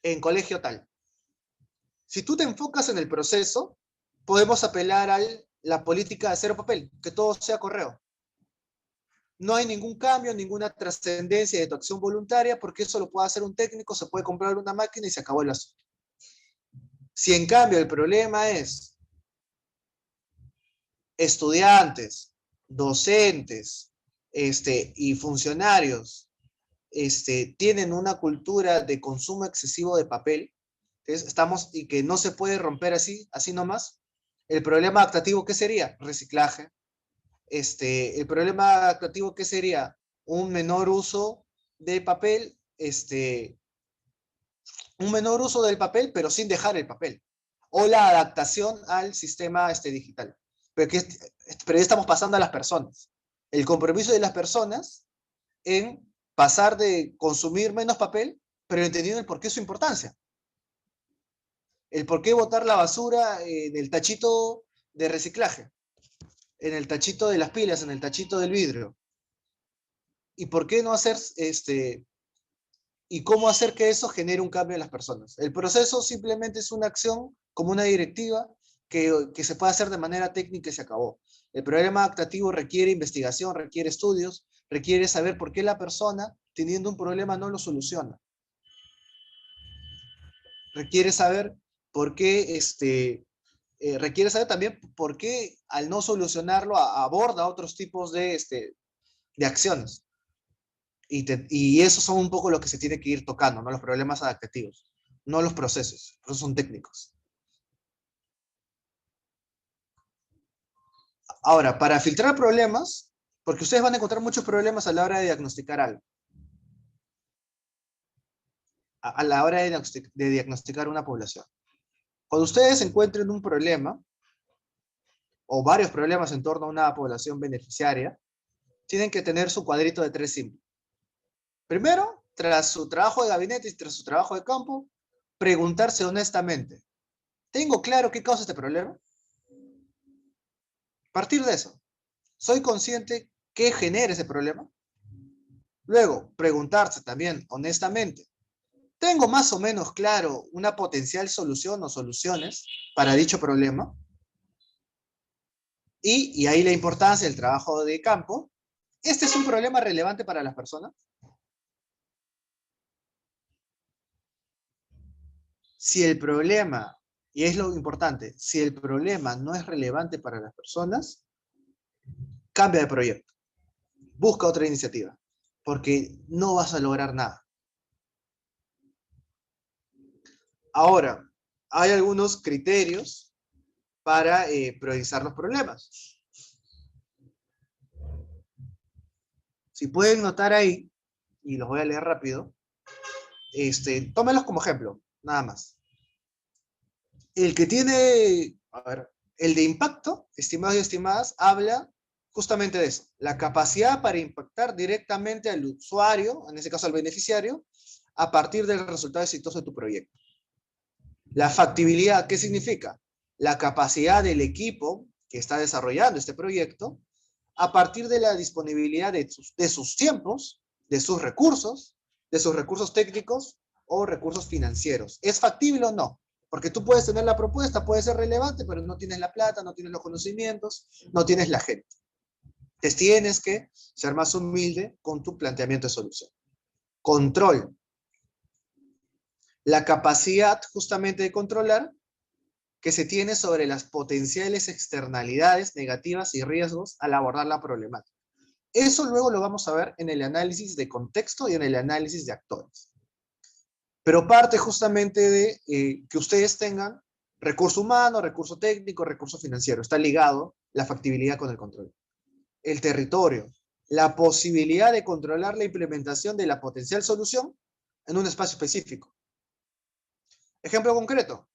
en colegio tal. Si tú te enfocas en el proceso, podemos apelar a la política de cero papel, que todo sea correo. No hay ningún cambio, ninguna trascendencia de tu acción voluntaria, porque eso lo puede hacer un técnico, se puede comprar una máquina y se acabó el asunto. Si en cambio el problema es estudiantes, docentes, y funcionarios, tienen una cultura de consumo excesivo de papel, estamos, y que no se puede romper así nomás, el problema adaptativo, ¿qué sería? Reciclaje. El problema adaptativo, ¿qué sería? Un menor uso de papel, un menor uso del papel, pero sin dejar el papel. O la adaptación al sistema digital. Pero ya estamos pasando a las personas. El compromiso de las personas en pasar de consumir menos papel, pero entendiendo el por qué su importancia. El por qué botar la basura en el tachito de reciclaje, en el tachito de las pilas, en el tachito del vidrio. Y por qué no hacer, y cómo hacer que eso genere un cambio en las personas. El proceso simplemente es una acción como una directiva que se puede hacer de manera técnica y se acabó. El problema adaptativo requiere investigación, requiere estudios, requiere saber por qué la persona, teniendo un problema, no lo soluciona. Requiere saber porque requiere saber también por qué al no solucionarlo aborda otros tipos de acciones. Y esos son un poco lo que se tiene que ir tocando, ¿no? Los problemas adaptativos, no los procesos son técnicos. Ahora, para filtrar problemas, porque ustedes van a encontrar muchos problemas a la hora de diagnosticar algo, a la hora de diagnosticar una población. Cuando ustedes encuentren un problema, o varios problemas en torno a una población beneficiaria, tienen que tener su cuadrito de 3 símbolos. Primero, tras su trabajo de gabinete y tras su trabajo de campo, preguntarse honestamente, ¿tengo claro qué causa este problema? Partir de eso, ¿soy consciente qué genera ese problema? Luego, preguntarse también honestamente, ¿tengo más o menos claro una potencial solución o soluciones para dicho problema? Y ahí la importancia del trabajo de campo. ¿Este es un problema relevante para las personas? Si el problema, y es lo importante, si el problema no es relevante para las personas, cambia de proyecto, busca otra iniciativa, porque no vas a lograr nada. Ahora, hay algunos criterios para priorizar los problemas. Si pueden notar ahí, y los voy a leer rápido, tómenlos como ejemplo, nada más. El que tiene, a ver, el de impacto, estimados y estimadas, habla justamente de eso, la capacidad para impactar directamente al usuario, en este caso al beneficiario, a partir del resultado exitoso de tu proyecto. La factibilidad, ¿qué significa? La capacidad del equipo que está desarrollando este proyecto a partir de la disponibilidad de sus tiempos, de sus recursos técnicos o recursos financieros. ¿Es factible o no? Porque tú puedes tener la propuesta, puede ser relevante, pero no tienes la plata, no tienes los conocimientos, no tienes la gente. Entonces tienes que ser más humilde con tu planteamiento de solución. Control. La capacidad justamente de controlar que se tiene sobre las potenciales externalidades negativas y riesgos al abordar la problemática. Eso luego lo vamos a ver en el análisis de contexto y en el análisis de actores. Pero parte justamente de que ustedes tengan recurso humano, recurso técnico, recurso financiero. Está ligado la factibilidad con el control. El territorio, la posibilidad de controlar la implementación de la potencial solución en un espacio específico. Ejemplo concreto,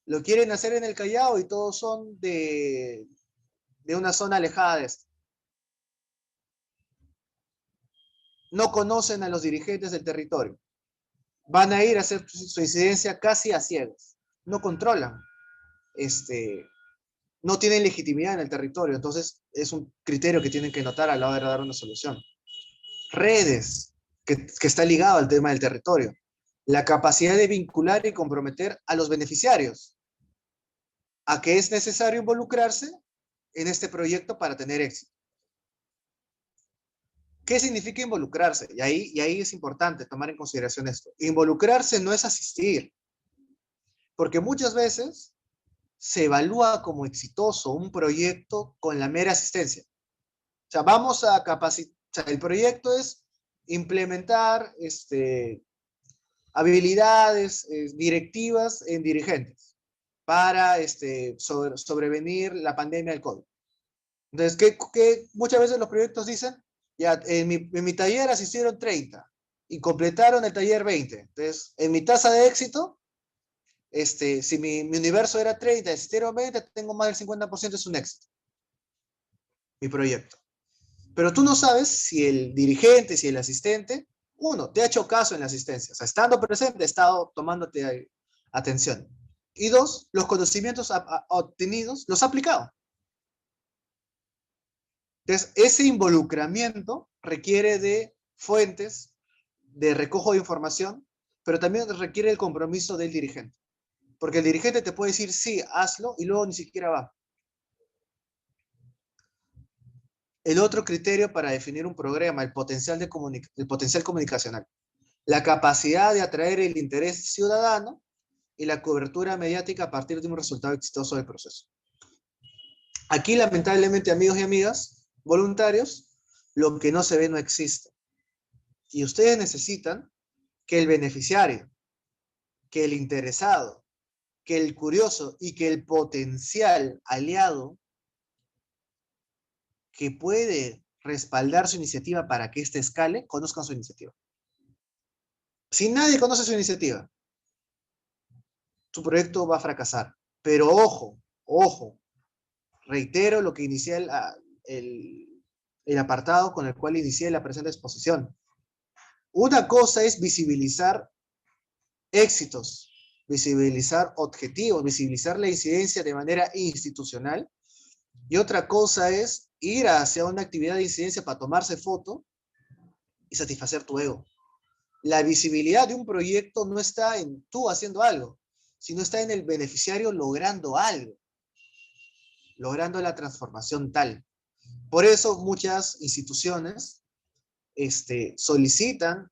lo quieren hacer en el Callao y todos son de una zona alejada de esto. No conocen a los dirigentes del territorio. Van a ir a hacer su incidencia casi a ciegas. No controlan. No tienen legitimidad en el territorio. Entonces, es un criterio que tienen que notar a la hora de dar una solución. Redes, que está ligado al tema del territorio. La capacidad de vincular y comprometer a los beneficiarios. A que es necesario involucrarse en este proyecto para tener éxito. ¿Qué significa involucrarse? Y ahí es importante tomar en consideración esto. Involucrarse no es asistir, porque muchas veces se evalúa como exitoso un proyecto con la mera asistencia. O sea, vamos a capacitar, o sea, el proyecto es implementar habilidades directivas en dirigentes para sobrevenir la pandemia del COVID. Entonces, ¿qué muchas veces los proyectos dicen? Ya, en mi taller asistieron 30 y completaron el taller 20. Entonces, en mi tasa de éxito, si mi universo era 30 y asistieron 20, tengo más del 50%, es un éxito. Mi proyecto. Pero tú no sabes si el dirigente, si el asistente, uno, te ha hecho caso en la asistencia. O sea, estando presente, ha estado tomándote atención. Y dos, los conocimientos obtenidos los ha aplicado. Entonces, ese involucramiento requiere de fuentes de recojo de información, pero también requiere el compromiso del dirigente. Porque el dirigente te puede decir, sí, hazlo, y luego ni siquiera va. El otro criterio para definir un programa, el potencial comunicacional. La capacidad de atraer el interés ciudadano y la cobertura mediática a partir de un resultado exitoso del proceso. Aquí, lamentablemente, amigos y amigas, voluntarios, lo que no se ve no existe. Y ustedes necesitan que el beneficiario, que el interesado, que el curioso y que el potencial aliado que puede respaldar su iniciativa para que éste escale, conozcan su iniciativa. Si nadie conoce su iniciativa, su proyecto va a fracasar. Pero ojo, ojo, reitero lo que inicié el apartado con el cual inicié la presente exposición. Una cosa es visibilizar éxitos, visibilizar objetivos, visibilizar la incidencia de manera institucional, y otra cosa es ir hacia una actividad de incidencia para tomarse foto y satisfacer tu ego. La visibilidad de un proyecto no está en tú haciendo algo, sino está en el beneficiario logrando algo, logrando la transformación tal. Por eso muchas instituciones solicitan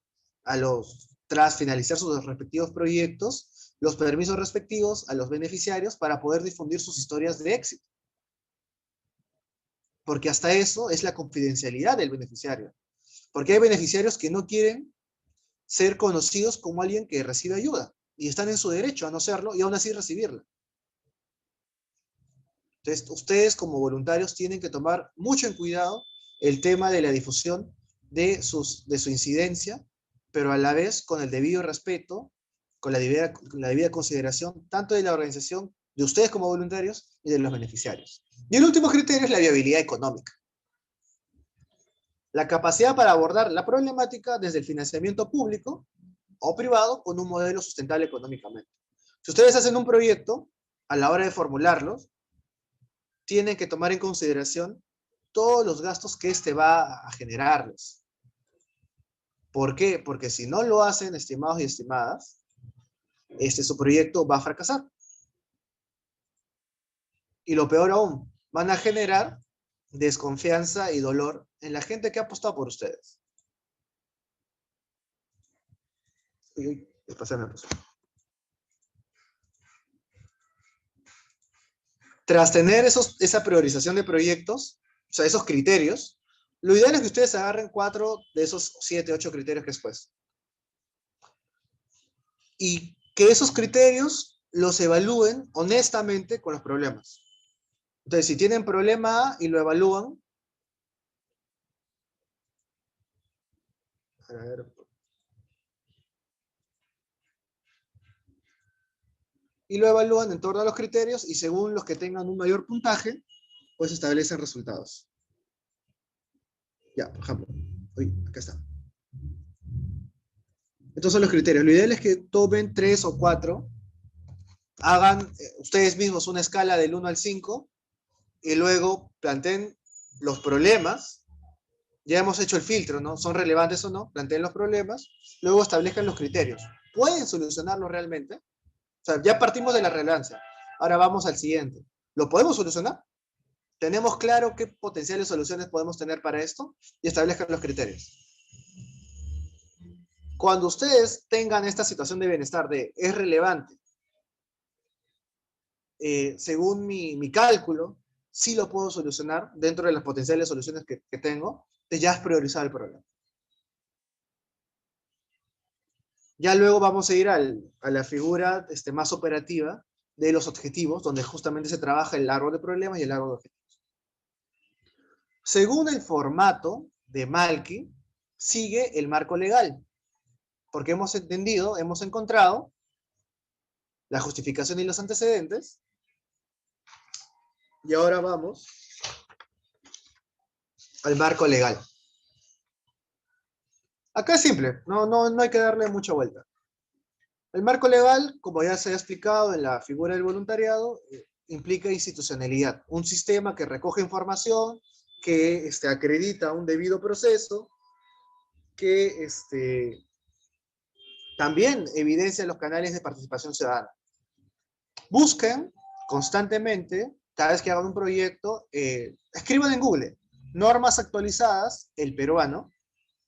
tras finalizar sus respectivos proyectos, los permisos respectivos a los beneficiarios para poder difundir sus historias de éxito. Porque hasta eso es la confidencialidad del beneficiario. Porque hay beneficiarios que no quieren ser conocidos como alguien que recibe ayuda, y están en su derecho a no serlo y aún así recibirla. Entonces, ustedes como voluntarios tienen que tomar mucho en cuidado el tema de la difusión de su incidencia, pero a la vez con el debido respeto, con la debida consideración, tanto de la organización, de ustedes como voluntarios, y de los beneficiarios. Y el último criterio es la viabilidad económica. La capacidad para abordar la problemática desde el financiamiento público o privado con un modelo sustentable económicamente. Si ustedes hacen un proyecto, a la hora de formularlos, tienen que tomar en consideración todos los gastos que este va a generarles. ¿Por qué? Porque si no lo hacen, estimados y estimadas, su proyecto va a fracasar. Y lo peor aún, van a generar desconfianza y dolor en la gente que ha apostado por ustedes. Uy, tras tener esa priorización de proyectos, o sea, esos criterios, lo ideal es que ustedes agarren 4 de esos 7, 8 criterios que después. Y que esos criterios los evalúen honestamente con los problemas. Entonces, si tienen problema A y lo evalúan, a ver, y lo evalúan en torno a los criterios, y según los que tengan un mayor puntaje, pues establecen resultados. Ya, por ejemplo. Uy, acá está. Estos son los criterios. Lo ideal es que tomen 3 o 4, hagan ustedes mismos una escala del 1 al 5, y luego planteen los problemas. Ya hemos hecho el filtro, ¿no? ¿Son relevantes o no? Planteen los problemas, luego establezcan los criterios. ¿Pueden solucionarlo realmente? O sea, ya partimos de la relevancia. Ahora vamos al siguiente. ¿Lo podemos solucionar? ¿Tenemos claro qué potenciales soluciones podemos tener para esto? Y establezcan los criterios. Cuando ustedes tengan esta situación de bienestar de es relevante, según mi cálculo, sí lo puedo solucionar dentro de las potenciales soluciones que tengo, ya es priorizar el problema. Ya luego vamos a ir a la figura más operativa de los objetivos, donde justamente se trabaja el árbol de problemas y el árbol de objetivos. Según el formato de Malky, sigue el marco legal, porque hemos entendido, hemos encontrado la justificación y los antecedentes, y ahora vamos al marco legal. Acá es simple, no hay que darle mucha vuelta. El marco legal, como ya se ha explicado en la figura del voluntariado, implica institucionalidad, un sistema que recoge información, que acredita un debido proceso, que también evidencia los canales de participación ciudadana. Busquen constantemente, cada vez que hagan un proyecto, escriban en Google, normas actualizadas, el peruano,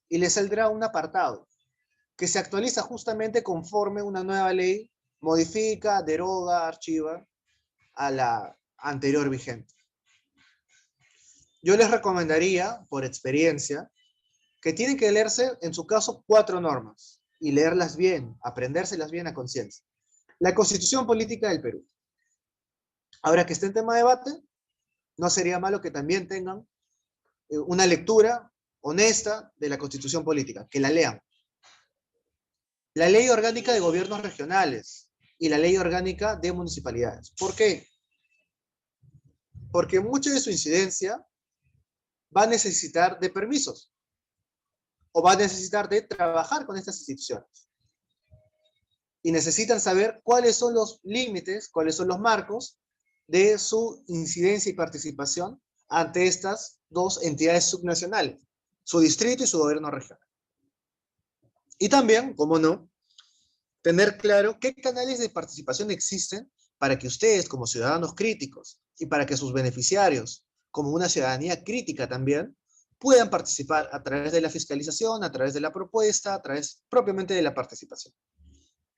y les saldrá un apartado que se actualiza justamente conforme una nueva ley modifica, deroga, archiva a la anterior vigente. Yo les recomendaría, por experiencia, que tienen que leerse, en su caso, 4 normas y leerlas bien, aprendérselas bien a conciencia. La Constitución Política del Perú. Ahora que esté en tema de debate, no sería malo que también tengan una lectura honesta de la Constitución Política, que la lean. La Ley Orgánica de Gobiernos Regionales y la Ley Orgánica de Municipalidades. ¿Por qué? Porque mucha de su incidencia va a necesitar de permisos o va a necesitar de trabajar con estas instituciones. Y necesitan saber cuáles son los límites, cuáles son los marcos de su incidencia y participación ante estas dos entidades subnacionales, su distrito y su gobierno regional. Y también, como no, tener claro qué canales de participación existen para que ustedes, como ciudadanos críticos, y para que sus beneficiarios, como una ciudadanía crítica también, puedan participar a través de la fiscalización, a través de la propuesta, a través propiamente de la participación.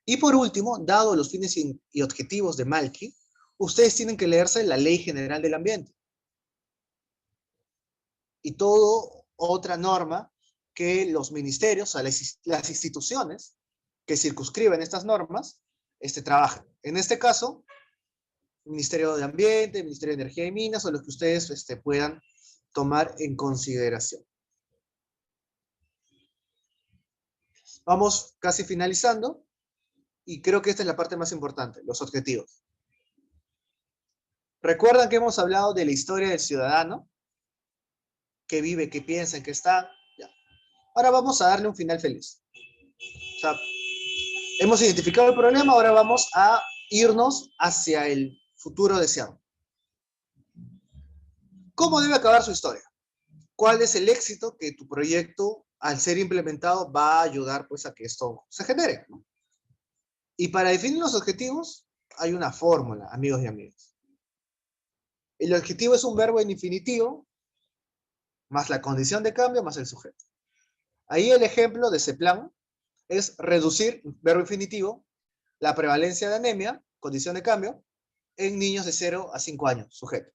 Y por último, dado los fines y objetivos de Malqui, ustedes tienen que leerse la Ley General del Ambiente y toda otra norma que los ministerios, o sea, las instituciones que circunscriben estas normas, trabajan. En este caso, Ministerio de Ambiente, Ministerio de Energía y Minas, o los que ustedes puedan tomar en consideración. Vamos casi finalizando, y creo que esta es la parte más importante, los objetivos. ¿Recuerdan que hemos hablado de la historia del ciudadano? Que vive, que piensa, en que está. Ya. Ahora vamos a darle un final feliz. O sea, hemos identificado el problema, ahora vamos a irnos hacia el futuro deseado. ¿Cómo debe acabar su historia? ¿Cuál es el éxito que tu proyecto, al ser implementado, va a ayudar pues, a que esto se genere? ¿No? Y para definir los objetivos, hay una fórmula, amigos y amigas. El objetivo es un verbo en infinitivo, más la condición de cambio, más el sujeto. Ahí el ejemplo de ese plan es reducir, verbo infinitivo, la prevalencia de anemia, condición de cambio, en niños de 0 a 5 años, sujeto.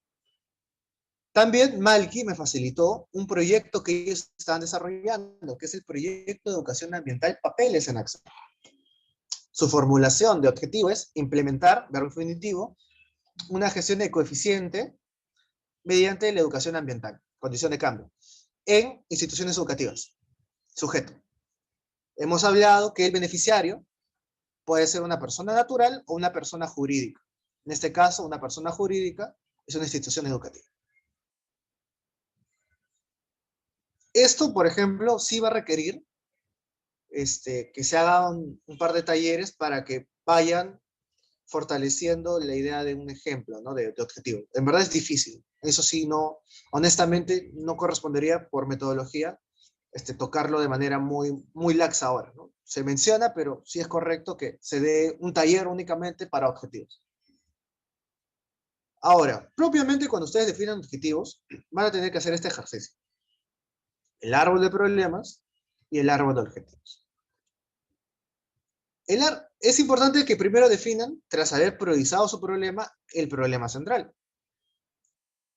También Malqui me facilitó un proyecto que ellos están desarrollando, que es el proyecto de educación ambiental Papeles en Acción. Su formulación de objetivo es implementar, verbo infinitivo, una gestión de coeficiente mediante la educación ambiental, condición de cambio, en instituciones educativas, sujeto. Hemos hablado que el beneficiario puede ser una persona natural o una persona jurídica. En este caso, una persona jurídica es una institución educativa. Esto, por ejemplo, sí va a requerir que se hagan un par de talleres para que vayan fortaleciendo la idea de un ejemplo, ¿no? de objetivo. En verdad es difícil. Eso sí, no, honestamente, no correspondería por metodología tocarlo de manera muy, muy laxa ahora, ¿no? Se menciona, pero sí es correcto que se dé un taller únicamente para objetivos. Ahora, propiamente cuando ustedes definan objetivos, van a tener que hacer este ejercicio. El árbol de problemas y el árbol de objetivos. Es importante que primero definan, tras haber priorizado su problema, el problema central.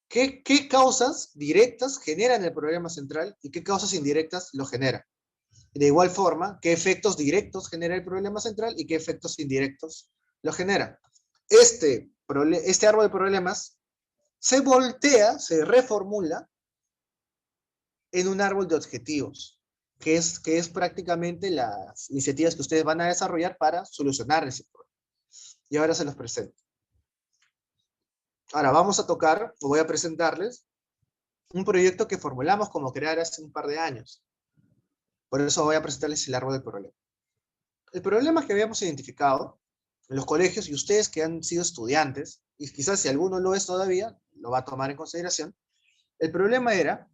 ¿Qué causas directas generan el problema central y qué causas indirectas lo generan? De igual forma, ¿qué efectos directos genera el problema central y qué efectos indirectos lo generan? Este árbol de problemas se voltea, se reformula en un árbol de objetivos, que es prácticamente las iniciativas que ustedes van a desarrollar para solucionar ese problema. Y ahora se los presento. Ahora vamos a tocar, o voy a presentarles, un proyecto que formulamos como crear hace un par de años. Por eso voy a presentarles el árbol del problema. El problema que habíamos identificado en los colegios, y ustedes que han sido estudiantes, y quizás si alguno lo es todavía, lo va a tomar en consideración, el problema era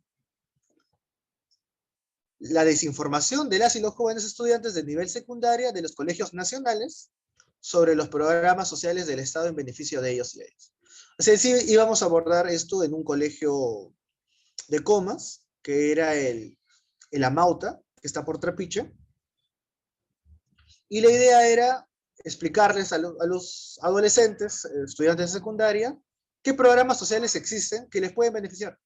la desinformación de las y los jóvenes estudiantes de nivel secundaria de los colegios nacionales sobre los programas sociales del Estado en beneficio de ellos y ellas. O sea, sí íbamos a abordar esto en un colegio de Comas, que era el Amauta, que está por Trapiche, y la idea era explicarles a los adolescentes, estudiantes de secundaria, qué programas sociales existen que les pueden beneficiar.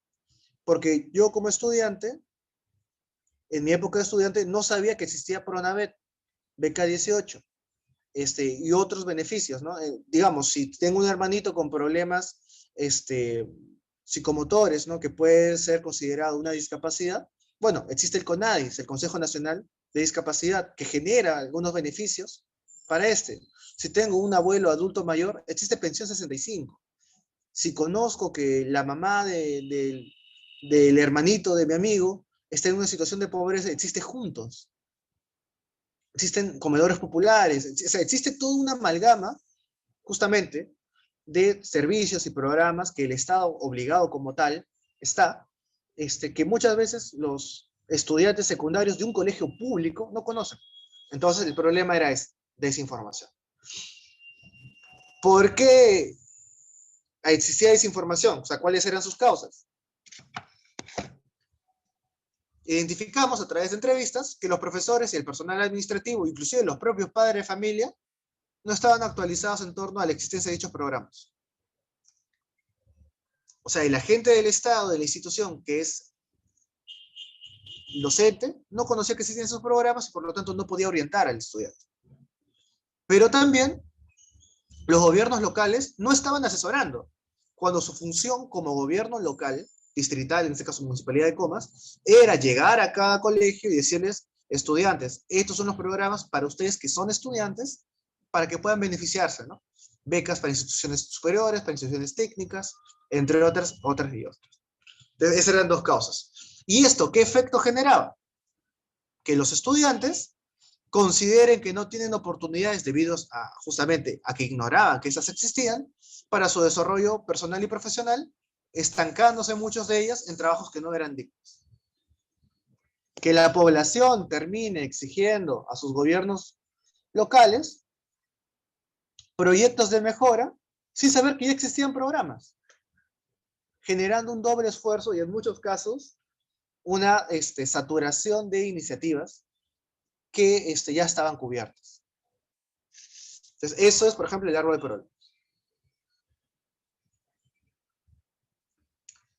Porque yo como estudiante, en mi época de estudiante, no sabía que existía Pronavet, beca 18, y otros beneficios, ¿no? Digamos, si tengo un hermanito con problemas psicomotores, ¿no? Que puede ser considerado una discapacidad, bueno, existe el CONADIS, el Consejo Nacional de Discapacidad, que genera algunos beneficios para este. Si tengo un abuelo adulto mayor, existe pensión 65. Si conozco que la mamá del hermanito de mi amigo está en una situación de pobreza, existe Juntos. Existen comedores populares, o sea, existe toda una amalgama, justamente, de servicios y programas que el Estado, obligado como tal, está, que muchas veces los estudiantes secundarios de un colegio público no conocen. Entonces, el problema era desinformación. ¿Por qué existía desinformación? O sea, ¿cuáles eran sus causas? Identificamos a través de entrevistas que los profesores y el personal administrativo, inclusive los propios padres de familia, no estaban actualizados en torno a la existencia de dichos programas. O sea, el agente del Estado, de la institución, que es docente, no conocía que existían esos programas y por lo tanto no podía orientar al estudiante. Pero también los gobiernos locales no estaban asesorando, cuando su función como gobierno local, distrital, en este caso Municipalidad de Comas, era llegar a cada colegio y decirles, estudiantes, estos son los programas para ustedes que son estudiantes, para que puedan beneficiarse, ¿no? Becas para instituciones superiores, para instituciones técnicas, entre otras y otras. Entonces, esas eran dos causas. ¿Y esto qué efecto generaba? Que los estudiantes consideren que no tienen oportunidades debido a, justamente, a que ignoraban que esas existían para su desarrollo personal y profesional, estancándose muchos de ellas en trabajos que no eran dignos. Que la población termine exigiendo a sus gobiernos locales proyectos de mejora sin saber que ya existían programas, generando un doble esfuerzo y en muchos casos una saturación de iniciativas que ya estaban cubiertas. Entonces, eso es, por ejemplo, el árbol de problemas.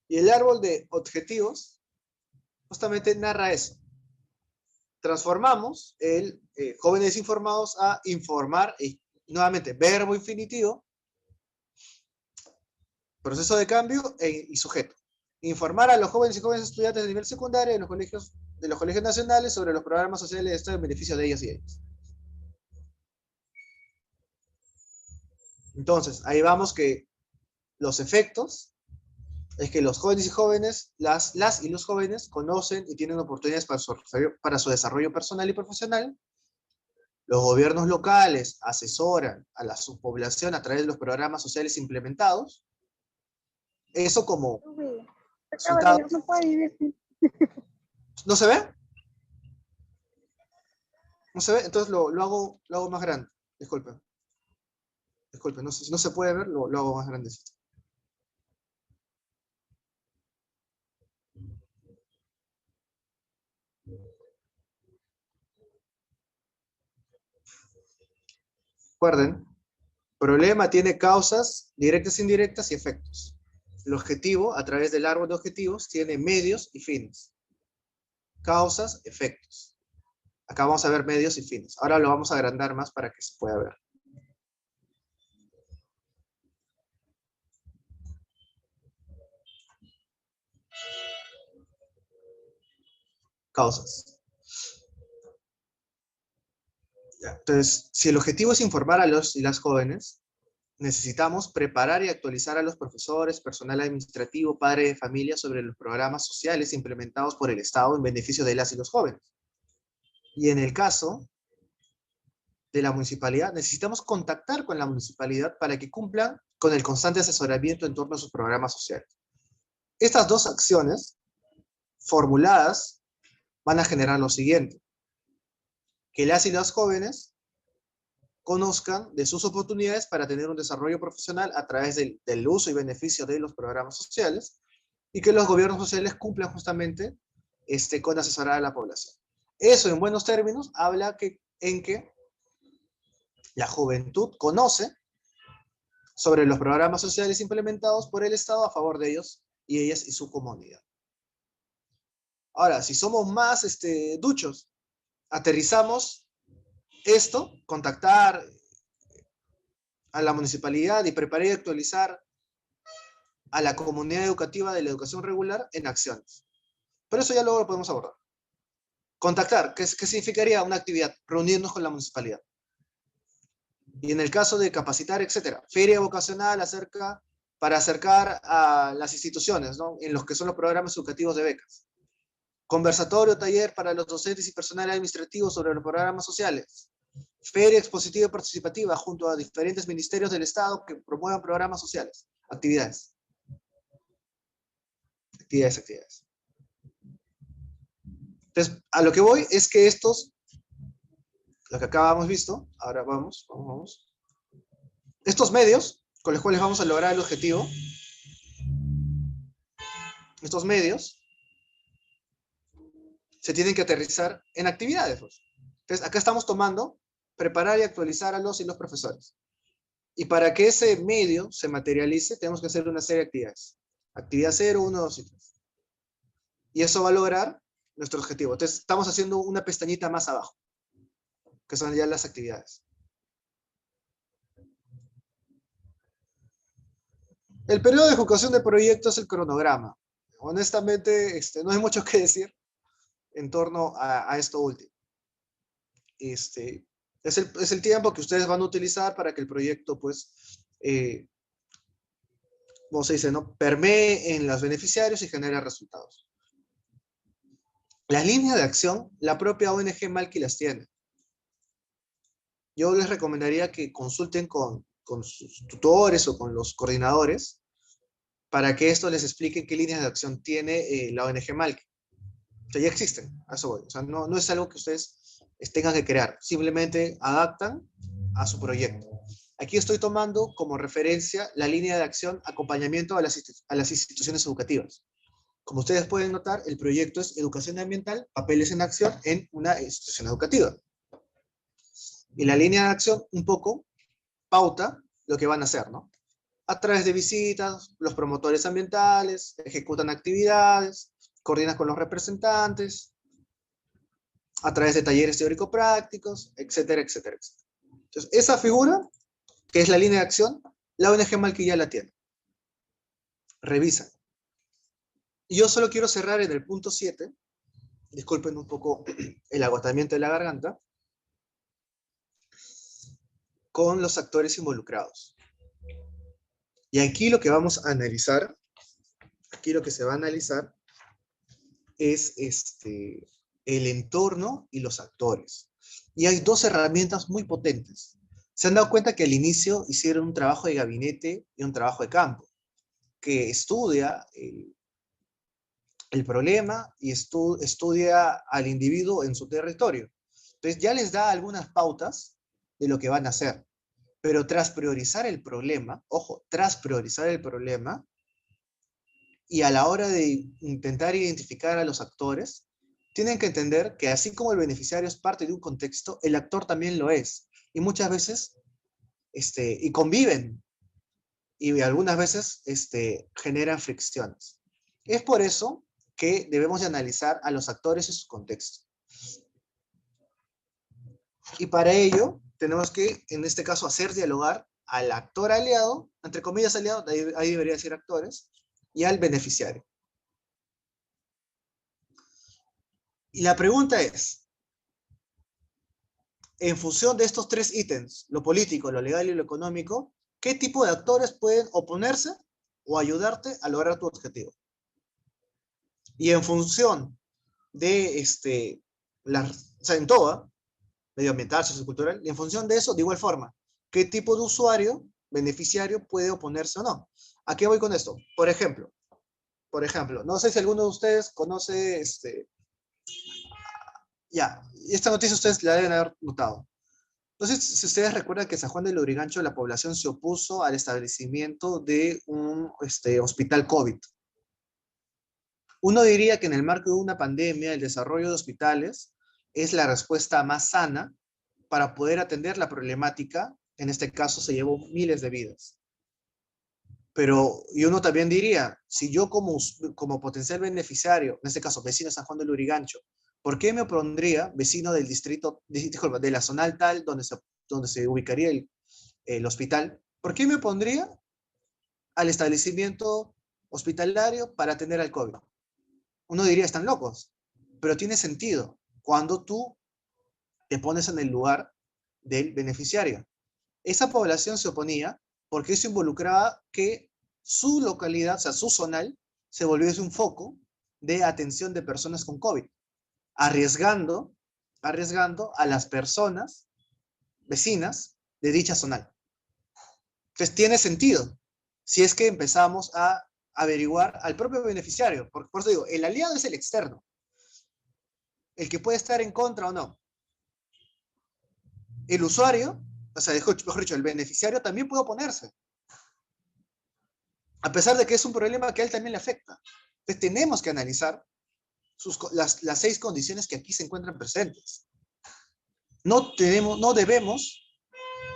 Y el árbol de objetivos justamente narra eso. Transformamos el jóvenes informados a informar, y nuevamente, verbo infinitivo, proceso de cambio y sujeto. Informar a los jóvenes y jóvenes estudiantes de nivel secundario de los colegios nacionales sobre los programas sociales de Estado en beneficio de ellas y ellos. Entonces, ahí vamos que los efectos es que los jóvenes y jóvenes, las y los jóvenes conocen y tienen oportunidades para su desarrollo personal y profesional. Los gobiernos locales asesoran a la subpoblación a través de los programas sociales implementados. Eso como resultado. ¿No se ve? ¿No se ve? Entonces lo hago más grande. Disculpe, no se puede ver, lo hago más grande. Recuerden, problema tiene causas directas, indirectas y efectos. El objetivo, a través del árbol de objetivos, tiene medios y fines. Causas, efectos. Acá vamos a ver medios y fines. Ahora lo vamos a agrandar más para que se pueda ver. Causas. Ya, entonces, si el objetivo es informar a los y las jóvenes, necesitamos preparar y actualizar a los profesores, personal administrativo, padres de familia sobre los programas sociales implementados por el Estado en beneficio de las y los jóvenes. Y en el caso de la municipalidad, necesitamos contactar con la municipalidad para que cumplan con el constante asesoramiento en torno a sus programas sociales. Estas dos acciones formuladas van a generar lo siguiente: que las y los jóvenes conozcan de sus oportunidades para tener un desarrollo profesional a través del uso y beneficio de los programas sociales, y que los gobiernos sociales cumplan justamente con asesorar a la población. Eso, en buenos términos, habla en que La juventud conoce sobre los programas sociales implementados por el Estado a favor de ellos y ellas y su comunidad. Ahora, si somos más duchos, aterrizamos esto, contactar a la municipalidad y preparar y actualizar a la comunidad educativa de la educación regular en acciones. Pero eso ya luego lo podemos abordar. Contactar, ¿qué significaría una actividad? Reunirnos con la municipalidad. Y en el caso de capacitar, etcétera, feria vocacional para acercar a las instituciones, ¿no? En los que son los programas educativos de becas. Conversatorio, taller para los docentes y personal administrativo sobre los programas sociales. Feria expositiva y participativa junto a diferentes ministerios del Estado que promuevan programas sociales. Actividades. Actividades. Entonces, a lo que voy es que lo que acabamos visto, ahora vamos. Estos medios con los cuales vamos a lograr el objetivo, estos medios, se tienen que aterrizar en actividades. Pues. Entonces, acá estamos tomando, preparar y actualizar a los y los profesores. Y para que ese medio se materialice, tenemos que hacer una serie de actividades. Actividad 0, 1, 2 y 3. Y eso va a lograr nuestro objetivo. Entonces, estamos haciendo una pestañita más abajo, que son ya las actividades. El periodo de ejecución de proyectos es el cronograma. Honestamente, no hay mucho que decir en torno a esto último. Es el tiempo que ustedes van a utilizar para que el proyecto, pues, como se dice, ¿no? Permee en los beneficiarios y genere resultados. Las líneas de acción, la propia ONG Malki las tiene. Yo les recomendaría que consulten con sus tutores o con los coordinadores para que esto les explique qué líneas de acción tiene la ONG Malki. O sea, ya existen, a eso voy. O sea, no es algo que ustedes tengan que crear, simplemente adaptan a su proyecto. Aquí estoy tomando como referencia la línea de acción acompañamiento a las instituciones educativas. Como ustedes pueden notar, el proyecto es educación ambiental, papeles en acción en una institución educativa. Y la línea de acción un poco pauta lo que van a hacer, ¿no? A través de visitas, los promotores ambientales ejecutan actividades, coordinan con los representantes, a través de talleres teórico-prácticos, etcétera, etcétera, etcétera. Entonces, esa figura, que es la línea de acción, la ONG Malki ya la tiene. Revisa. Y yo solo quiero cerrar en el punto 7, disculpen un poco el agotamiento de la garganta, con los actores involucrados. Y aquí lo que vamos a analizar, aquí lo que se va a analizar es el entorno y los actores. Y hay dos herramientas muy potentes. Se han dado cuenta que al inicio hicieron un trabajo de gabinete y un trabajo de campo, que estudia el problema y estudia al individuo en su territorio. Entonces ya les da algunas pautas de lo que van a hacer. Pero tras priorizar el problema, ojo, tras priorizar el problema, y a la hora de intentar identificar a los actores, tienen que entender que así como el beneficiario es parte de un contexto, el actor también lo es. Y muchas veces, y conviven, y algunas veces generan fricciones. Es por eso que debemos de analizar a los actores y su contexto. Y para ello, tenemos que, en este caso, hacer dialogar al actor aliado, entre comillas aliado, ahí debería decir actores, y al beneficiario. Y la pregunta es, en función de estos tres ítems, lo político, lo legal y lo económico, ¿qué tipo de actores pueden oponerse o ayudarte a lograr tu objetivo? Y en función de, o sea, en todo, medioambiental, sociocultural, y en función de eso, de igual forma, ¿qué tipo de usuario, beneficiario, puede oponerse o no? ¿A qué voy con esto? Por ejemplo, no sé si alguno de ustedes conoce, ya, esta noticia ustedes la deben haber notado. Entonces, si ustedes recuerdan que en San Juan de Lurigancho la población se opuso al establecimiento de un hospital COVID. Uno diría que en el marco de una pandemia, el desarrollo de hospitales es la respuesta más sana para poder atender la problemática. En este caso se llevó miles de vidas. Pero, y uno también diría, si yo como potencial beneficiario, en este caso vecino de San Juan del Lurigancho, ¿por qué me opondría vecino del distrito, disculpa, de la zonal tal donde se ubicaría el hospital? ¿Por qué me opondría al establecimiento hospitalario para atender al COVID? Uno diría, están locos, pero tiene sentido cuando tú te pones en el lugar del beneficiario. Esa población se oponía porque eso involucraba que su localidad, o sea, su zonal, se volviese un foco de atención de personas con COVID, arriesgando a las personas vecinas de dicha zonal. Entonces tiene sentido si es que empezamos a averiguar al propio beneficiario. Por eso digo, el aliado es el externo, el que puede estar en contra o no. El usuario, o sea, mejor dicho, el beneficiario también puede oponerse, a pesar de que es un problema que a él también le afecta. Entonces tenemos que analizar las 6 condiciones que aquí se encuentran presentes. No debemos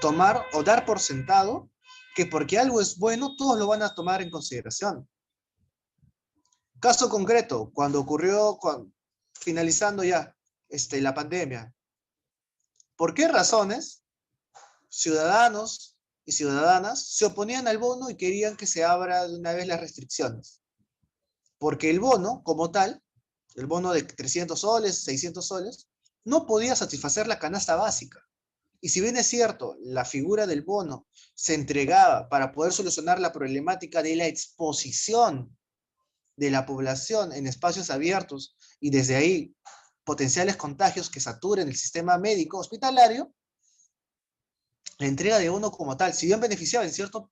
tomar o dar por sentado que porque algo es bueno, todos lo van a tomar en consideración. Caso concreto, finalizando ya la pandemia, ¿por qué razones ciudadanos y ciudadanas se oponían al bono y querían que se abra de una vez las restricciones? Porque el bono, como tal, el bono de 300 soles, 600 soles, no podía satisfacer la canasta básica. Y si bien es cierto, la figura del bono se entregaba para poder solucionar la problemática de la exposición de la población en espacios abiertos y desde ahí potenciales contagios que saturen el sistema médico hospitalario, la entrega de bono como tal, si bien beneficiaba en cierto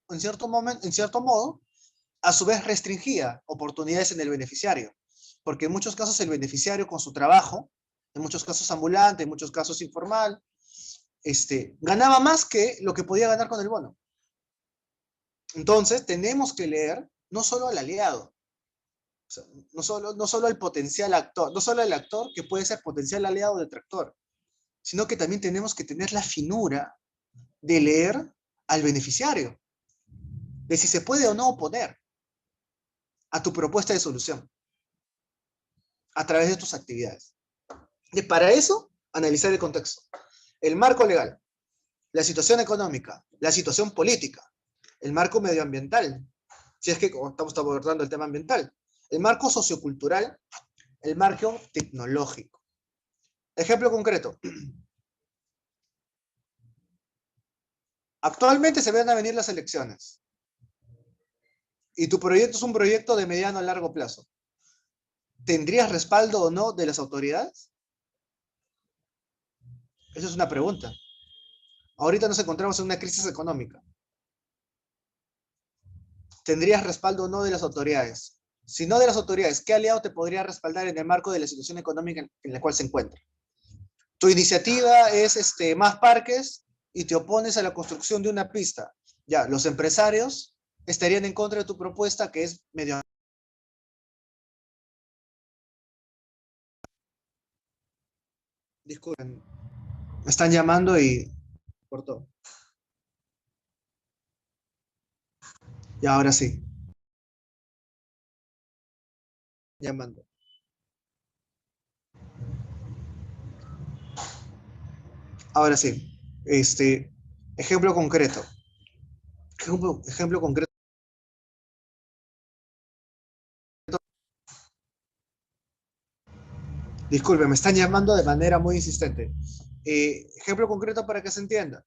modo, a su vez restringía oportunidades en el beneficiario, porque en muchos casos el beneficiario con su trabajo, en muchos casos ambulante, en muchos casos informal, ganaba más que lo que podía ganar con el bono. Entonces tenemos que leer no solo al aliado, o sea, no solo al potencial actor, no solo al actor que puede ser potencial aliado o detractor, sino que también tenemos que tener la finura de leer al beneficiario, de si se puede o no oponer a tu propuesta de solución a través de tus actividades. Y para eso, analizar el contexto, el marco legal, la situación económica, la situación política, el marco medioambiental, si es que estamos abordando el tema ambiental, el marco sociocultural, el marco tecnológico. Ejemplo concreto. Actualmente se van a venir las elecciones y tu proyecto es un proyecto de mediano a largo plazo. ¿Tendrías respaldo o no de las autoridades? Esa es una pregunta. Ahorita nos encontramos en una crisis económica. ¿Tendrías respaldo o no de las autoridades? Si no de las autoridades, ¿qué aliado te podría respaldar en el marco de la situación económica en la cual se encuentra? Tu iniciativa es más parques y te opones a la construcción de una pista. Ya, los empresarios estarían en contra de tu propuesta que es medio... Disculpen, me están llamando y cortó. Y ahora sí, llamando. Ahora sí, ejemplo concreto. Ejemplo concreto. Disculpe, me están llamando de manera muy insistente. Ejemplo concreto para que se entienda.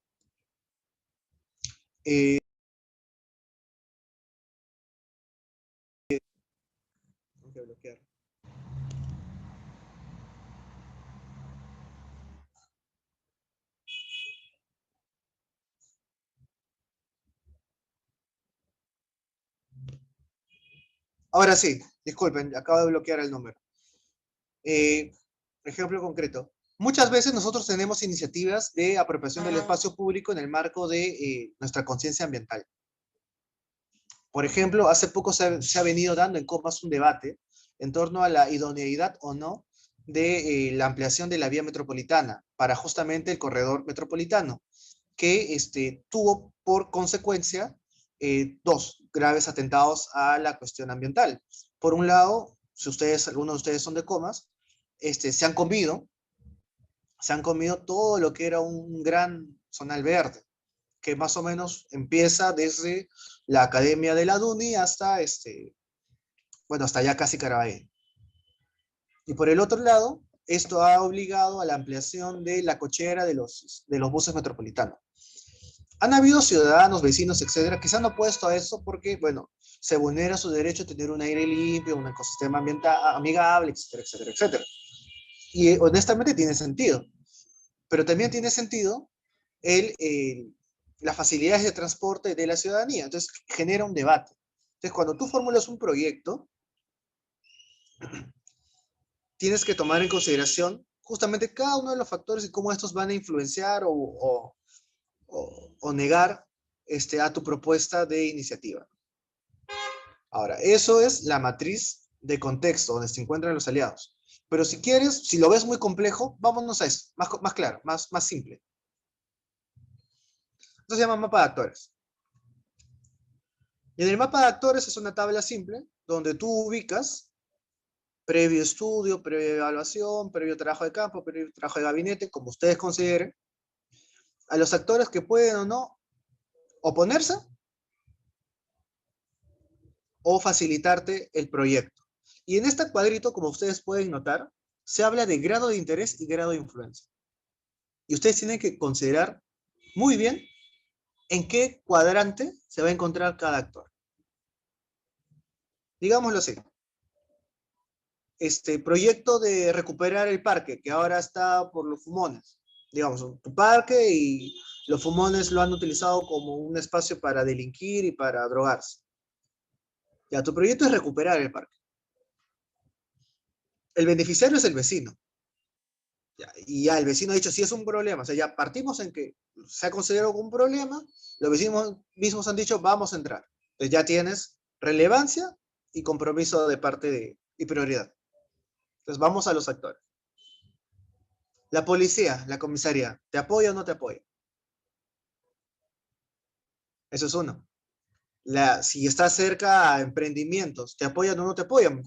Eh, tengo que bloquear. Ahora sí, disculpen, acabo de bloquear el número. Eh, ejemplo concreto. Muchas veces nosotros tenemos iniciativas de apropiación del espacio público en el marco de nuestra conciencia ambiental. Por ejemplo, hace poco se ha venido dando en Copas un debate en torno a la idoneidad o no de la ampliación de la vía metropolitana para justamente el corredor metropolitano, que tuvo por consecuencia dos graves atentados a la cuestión ambiental. Por un lado, si ustedes, algunos de ustedes son de Comas, se han comido todo lo que era un gran zonal verde, que más o menos empieza desde la Academia de la Duni hasta, bueno, hasta ya casi Caraballo. Y por el otro lado, esto ha obligado a la ampliación de la cochera de los buses metropolitanos. Han habido ciudadanos, vecinos, etcétera, que se han opuesto a eso porque, bueno, se vulnera su derecho a tener un aire limpio, un ecosistema ambiental amigable, etcétera, etcétera, etcétera. Y honestamente tiene sentido. Pero también tiene sentido las facilidades de transporte de la ciudadanía. Entonces, genera un debate. Entonces, cuando tú formulas un proyecto, tienes que tomar en consideración justamente cada uno de los factores y cómo estos van a influenciar o negar a tu propuesta de iniciativa. Ahora, eso es la matriz de contexto donde se encuentran los aliados. Pero si quieres, si lo ves muy complejo, vámonos a eso, más claro, más simple. Esto se llama mapa de actores. Y en el mapa de actores es una tabla simple donde tú ubicas previo estudio, previa evaluación, previo trabajo de campo, previo trabajo de gabinete, como ustedes consideren, a los actores que pueden o no oponerse o facilitarte el proyecto. Y en este cuadrito, como ustedes pueden notar, se habla de grado de interés y grado de influencia. Y ustedes tienen que considerar muy bien en qué cuadrante se va a encontrar cada actor. Digámoslo así. Este proyecto de recuperar el parque, que ahora está por los fumones. Digamos, tu parque y los fumones lo han utilizado como un espacio para delinquir y para drogarse. Ya, tu proyecto es recuperar el parque. El beneficiario es el vecino. Ya, y ya el vecino ha dicho, sí es un problema. O sea, ya partimos en que se ha considerado un problema, los vecinos mismos han dicho, vamos a entrar. Entonces ya tienes relevancia y compromiso de parte y prioridad. Entonces vamos a los actores. La policía, la comisaría, ¿te apoya o no te apoya? Eso es uno. Si estás cerca a emprendimientos, ¿te apoyan o no te apoyan?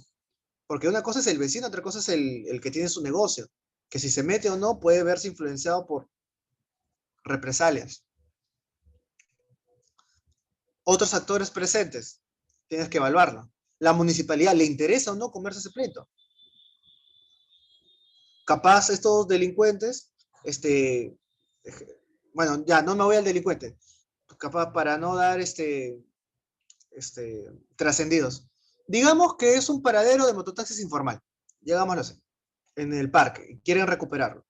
Porque una cosa es el vecino, otra cosa es el que tiene su negocio, que si se mete o no puede verse influenciado por represalias. Otros actores presentes, tienes que evaluarlo. La municipalidad, ¿le interesa o no comerse ese pleito? Capaz estos delincuentes, bueno, ya no me voy al delincuente, capaz para no dar trascendidos. Digamos que es un paradero de mototaxis informal, digámoslo así, en el parque, quieren recuperarlo.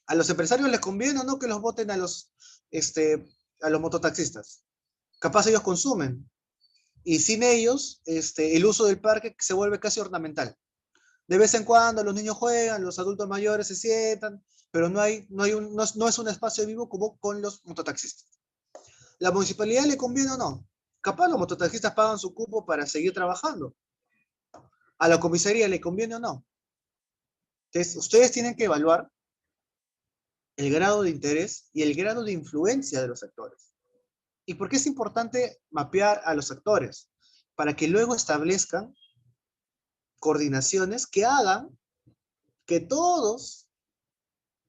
¿A los empresarios les conviene o no que los voten a los mototaxistas? Capaz ellos consumen, y sin ellos, el uso del parque se vuelve casi ornamental. De vez en cuando los niños juegan, los adultos mayores se sientan, pero no es un espacio vivo como con los mototaxistas. ¿La municipalidad le conviene o no? Capaz los mototaxistas pagan su cupo para seguir trabajando. ¿A la comisaría le conviene o no? Entonces, ustedes tienen que evaluar el grado de interés y el grado de influencia de los actores. ¿Y por qué es importante mapear a los actores? Para que luego establezcan coordinaciones que hagan que todos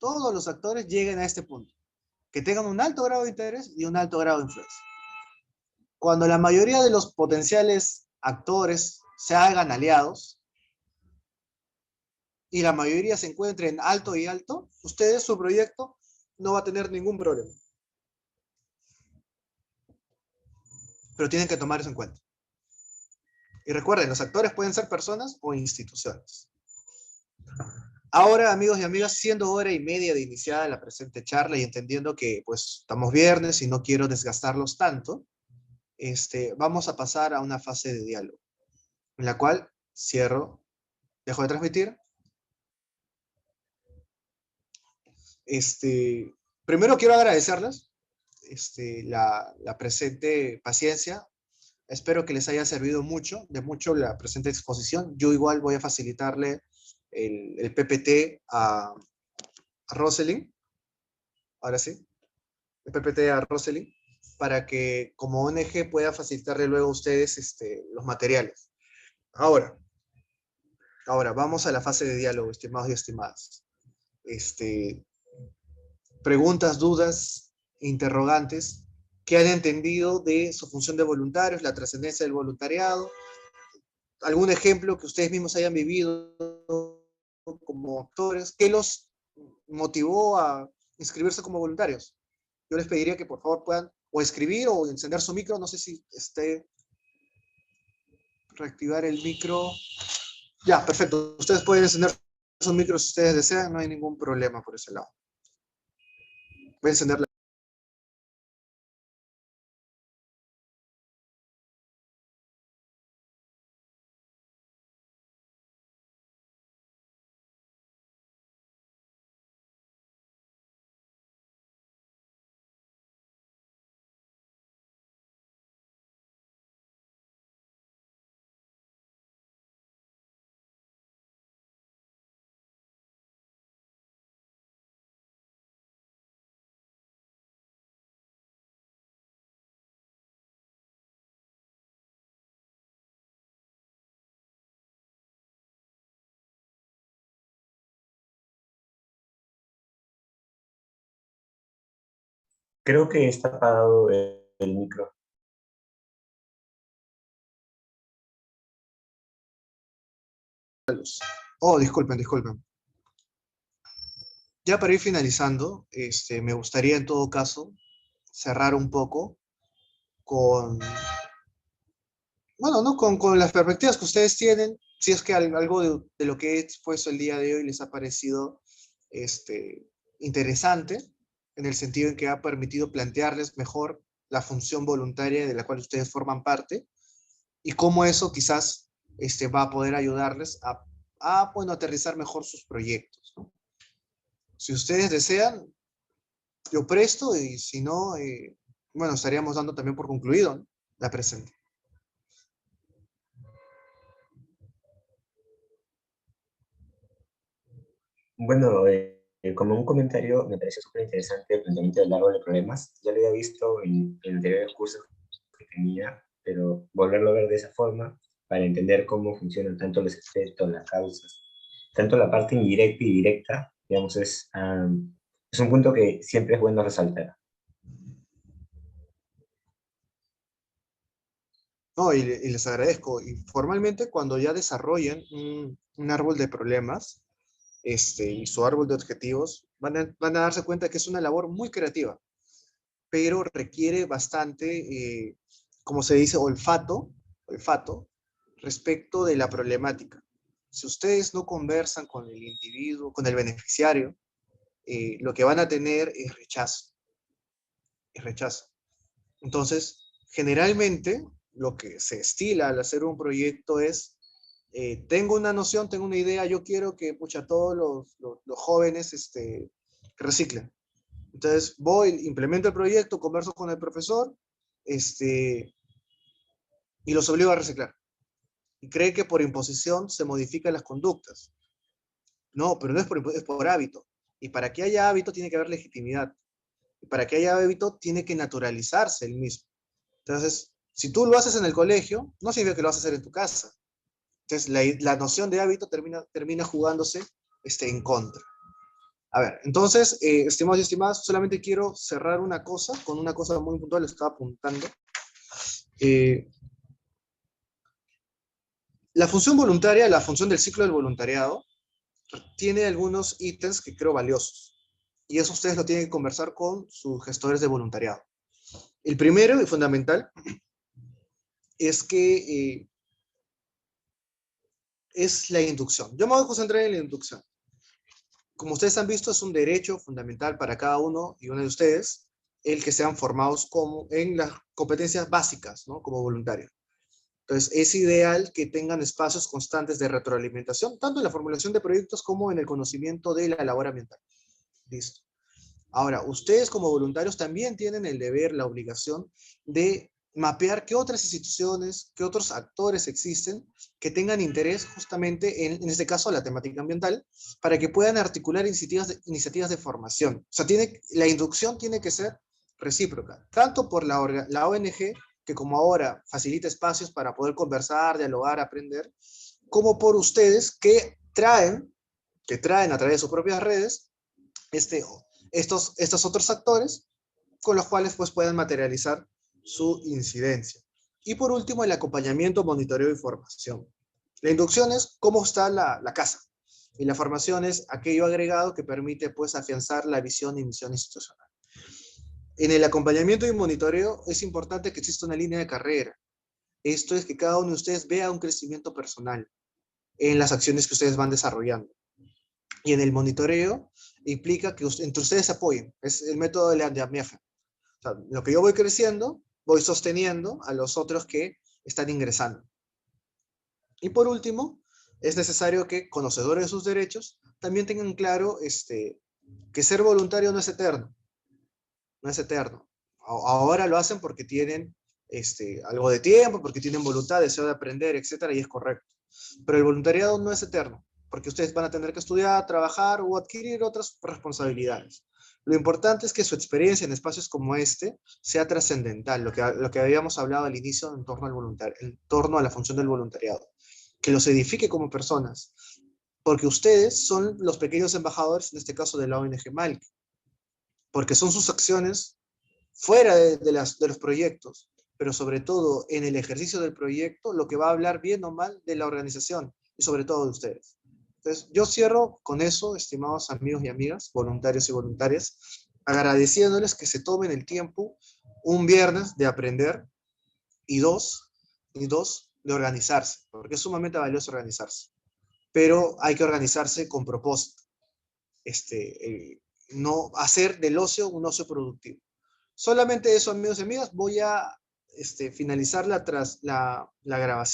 los actores lleguen a este punto. Que tengan un alto grado de interés y un alto grado de influencia. Cuando la mayoría de los potenciales actores se hagan aliados y la mayoría se encuentren alto y alto, ustedes, su proyecto, no va a tener ningún problema. Pero tienen que tomar eso en cuenta. Y recuerden, los actores pueden ser personas o instituciones. Ahora, amigos y amigas, siendo hora y media de iniciada la presente charla y entendiendo que pues estamos viernes y no quiero desgastarlos tanto, vamos a pasar a una fase de diálogo, en la cual cierro, dejo de transmitir. Primero quiero agradecerles la presente paciencia. Espero que les haya servido mucho, de mucho la presente exposición. Yo igual voy a facilitarle el PPT a Rosalind, ahora sí, el PPT a Rosalind, para que como ONG pueda facilitarle luego a ustedes los materiales. Ahora, vamos a la fase de diálogo, estimados y estimadas. Preguntas, dudas, interrogantes que han entendido de su función de voluntarios, la trascendencia del voluntariado, algún ejemplo que ustedes mismos hayan vivido como actores, que los motivó a inscribirse como voluntarios. Yo les pediría que por favor puedan o escribir o encender su micro, no sé si reactivar el micro. Ya, perfecto. Ustedes pueden encender sus micros si ustedes desean, no hay ningún problema por ese lado. Voy a encender la... Creo que está apagado el micro. Oh, disculpen, disculpen. Ya para ir finalizando, me gustaría en todo caso cerrar un poco con, bueno, ¿no? Con las perspectivas que ustedes tienen, si es que algo de lo que he expuesto el día de hoy les ha parecido interesante, en el sentido en que ha permitido plantearles mejor la función voluntaria de la cual ustedes forman parte, y cómo eso quizás va a poder ayudarles bueno, aterrizar mejor sus proyectos, ¿no? Si ustedes desean, yo presto, y si no, bueno, estaríamos dando también por concluido, ¿no?, la presente. Bueno, como un comentario, me pareció súper interesante el planteamiento del árbol de problemas. Ya lo había visto en anteriores cursos que tenía, pero volverlo a ver de esa forma para entender cómo funcionan tanto los efectos, las causas, tanto la parte indirecta y directa, digamos, es un punto que siempre es bueno resaltar. No, y les agradezco. Y formalmente, cuando ya desarrollen un árbol de problemas, y su árbol de objetivos, van a darse cuenta que es una labor muy creativa, pero requiere bastante, como se dice, olfato, respecto de la problemática. Si ustedes no conversan con el individuo, con el beneficiario, lo que van a tener es rechazo, es rechazo. Entonces, generalmente, lo que se estila al hacer un proyecto es, tengo una noción, tengo una idea, yo quiero que, pucha, todos los jóvenes reciclen. Entonces, voy, implemento el proyecto, converso con el profesor, y los obligo a reciclar. Y cree que por imposición se modifican las conductas. No, pero no es es por hábito. Y para que haya hábito tiene que haber legitimidad. Y para que haya hábito tiene que naturalizarse el mismo. Entonces, si tú lo haces en el colegio, no significa que lo vas a hacer en tu casa. Entonces, la noción de hábito termina jugándose en contra. A ver, entonces, estimados y estimadas, solamente quiero cerrar una cosa, con una cosa muy puntual, lo estaba apuntando. Eh, la función voluntaria, la función del ciclo del voluntariado, tiene algunos ítems que creo valiosos. Y eso ustedes lo tienen que conversar con sus gestores de voluntariado. El primero y fundamental es que es la inducción. Yo me voy a concentrar en la inducción. Como ustedes han visto, es un derecho fundamental para cada uno y uno de ustedes el que sean formados en las competencias básicas, ¿no?, como voluntarios. Entonces, es ideal que tengan espacios constantes de retroalimentación, tanto en la formulación de proyectos como en el conocimiento de la labor ambiental. Listo. Ahora, ustedes como voluntarios también tienen el deber, la obligación de mapear qué otras instituciones, qué otros actores existen que tengan interés justamente en este caso, la temática ambiental, para que puedan articular iniciativas de formación. O sea, la inducción tiene que ser recíproca, tanto por la ONG, que como ahora facilita espacios para poder conversar, dialogar, aprender, como por ustedes que traen a través de sus propias redes este, estos otros actores con los cuales pues puedan materializar su incidencia. Y por último, el acompañamiento, monitoreo y formación. La inducción es cómo está la casa, y la formación es aquello agregado que permite pues afianzar la visión y misión institucional. En el acompañamiento y monitoreo es importante que exista una línea de carrera. Esto es que cada uno de ustedes vea un crecimiento personal en las acciones que ustedes van desarrollando. Y en el monitoreo implica que entre ustedes se apoyen. Es el método de andamiaje. O sea, lo que yo voy creciendo, voy sosteniendo a los otros que están ingresando. Y por último, es necesario que conocedores de sus derechos también tengan claro que ser voluntario no es eterno. No es eterno. Ahora lo hacen porque tienen algo de tiempo, porque tienen voluntad, deseo de aprender, etcétera, y es correcto. Pero el voluntariado no es eterno, porque ustedes van a tener que estudiar, trabajar o adquirir otras responsabilidades. Lo importante es que su experiencia en espacios como este sea trascendental, lo que habíamos hablado al inicio en torno a la función del voluntariado, que los edifique como personas, porque ustedes son los pequeños embajadores, en este caso de la ONG Malc, porque son sus acciones fuera de los proyectos, pero sobre todo en el ejercicio del proyecto, lo que va a hablar bien o mal de la organización y sobre todo de ustedes. Entonces, yo cierro con eso, estimados amigos y amigas, voluntarios y voluntarias, agradeciéndoles que se tomen el tiempo un viernes de aprender y dos, de organizarse, porque es sumamente valioso organizarse, pero hay que organizarse con propósito, no hacer del ocio un ocio productivo. Solamente eso, amigos y amigas, voy a finalizar la grabación.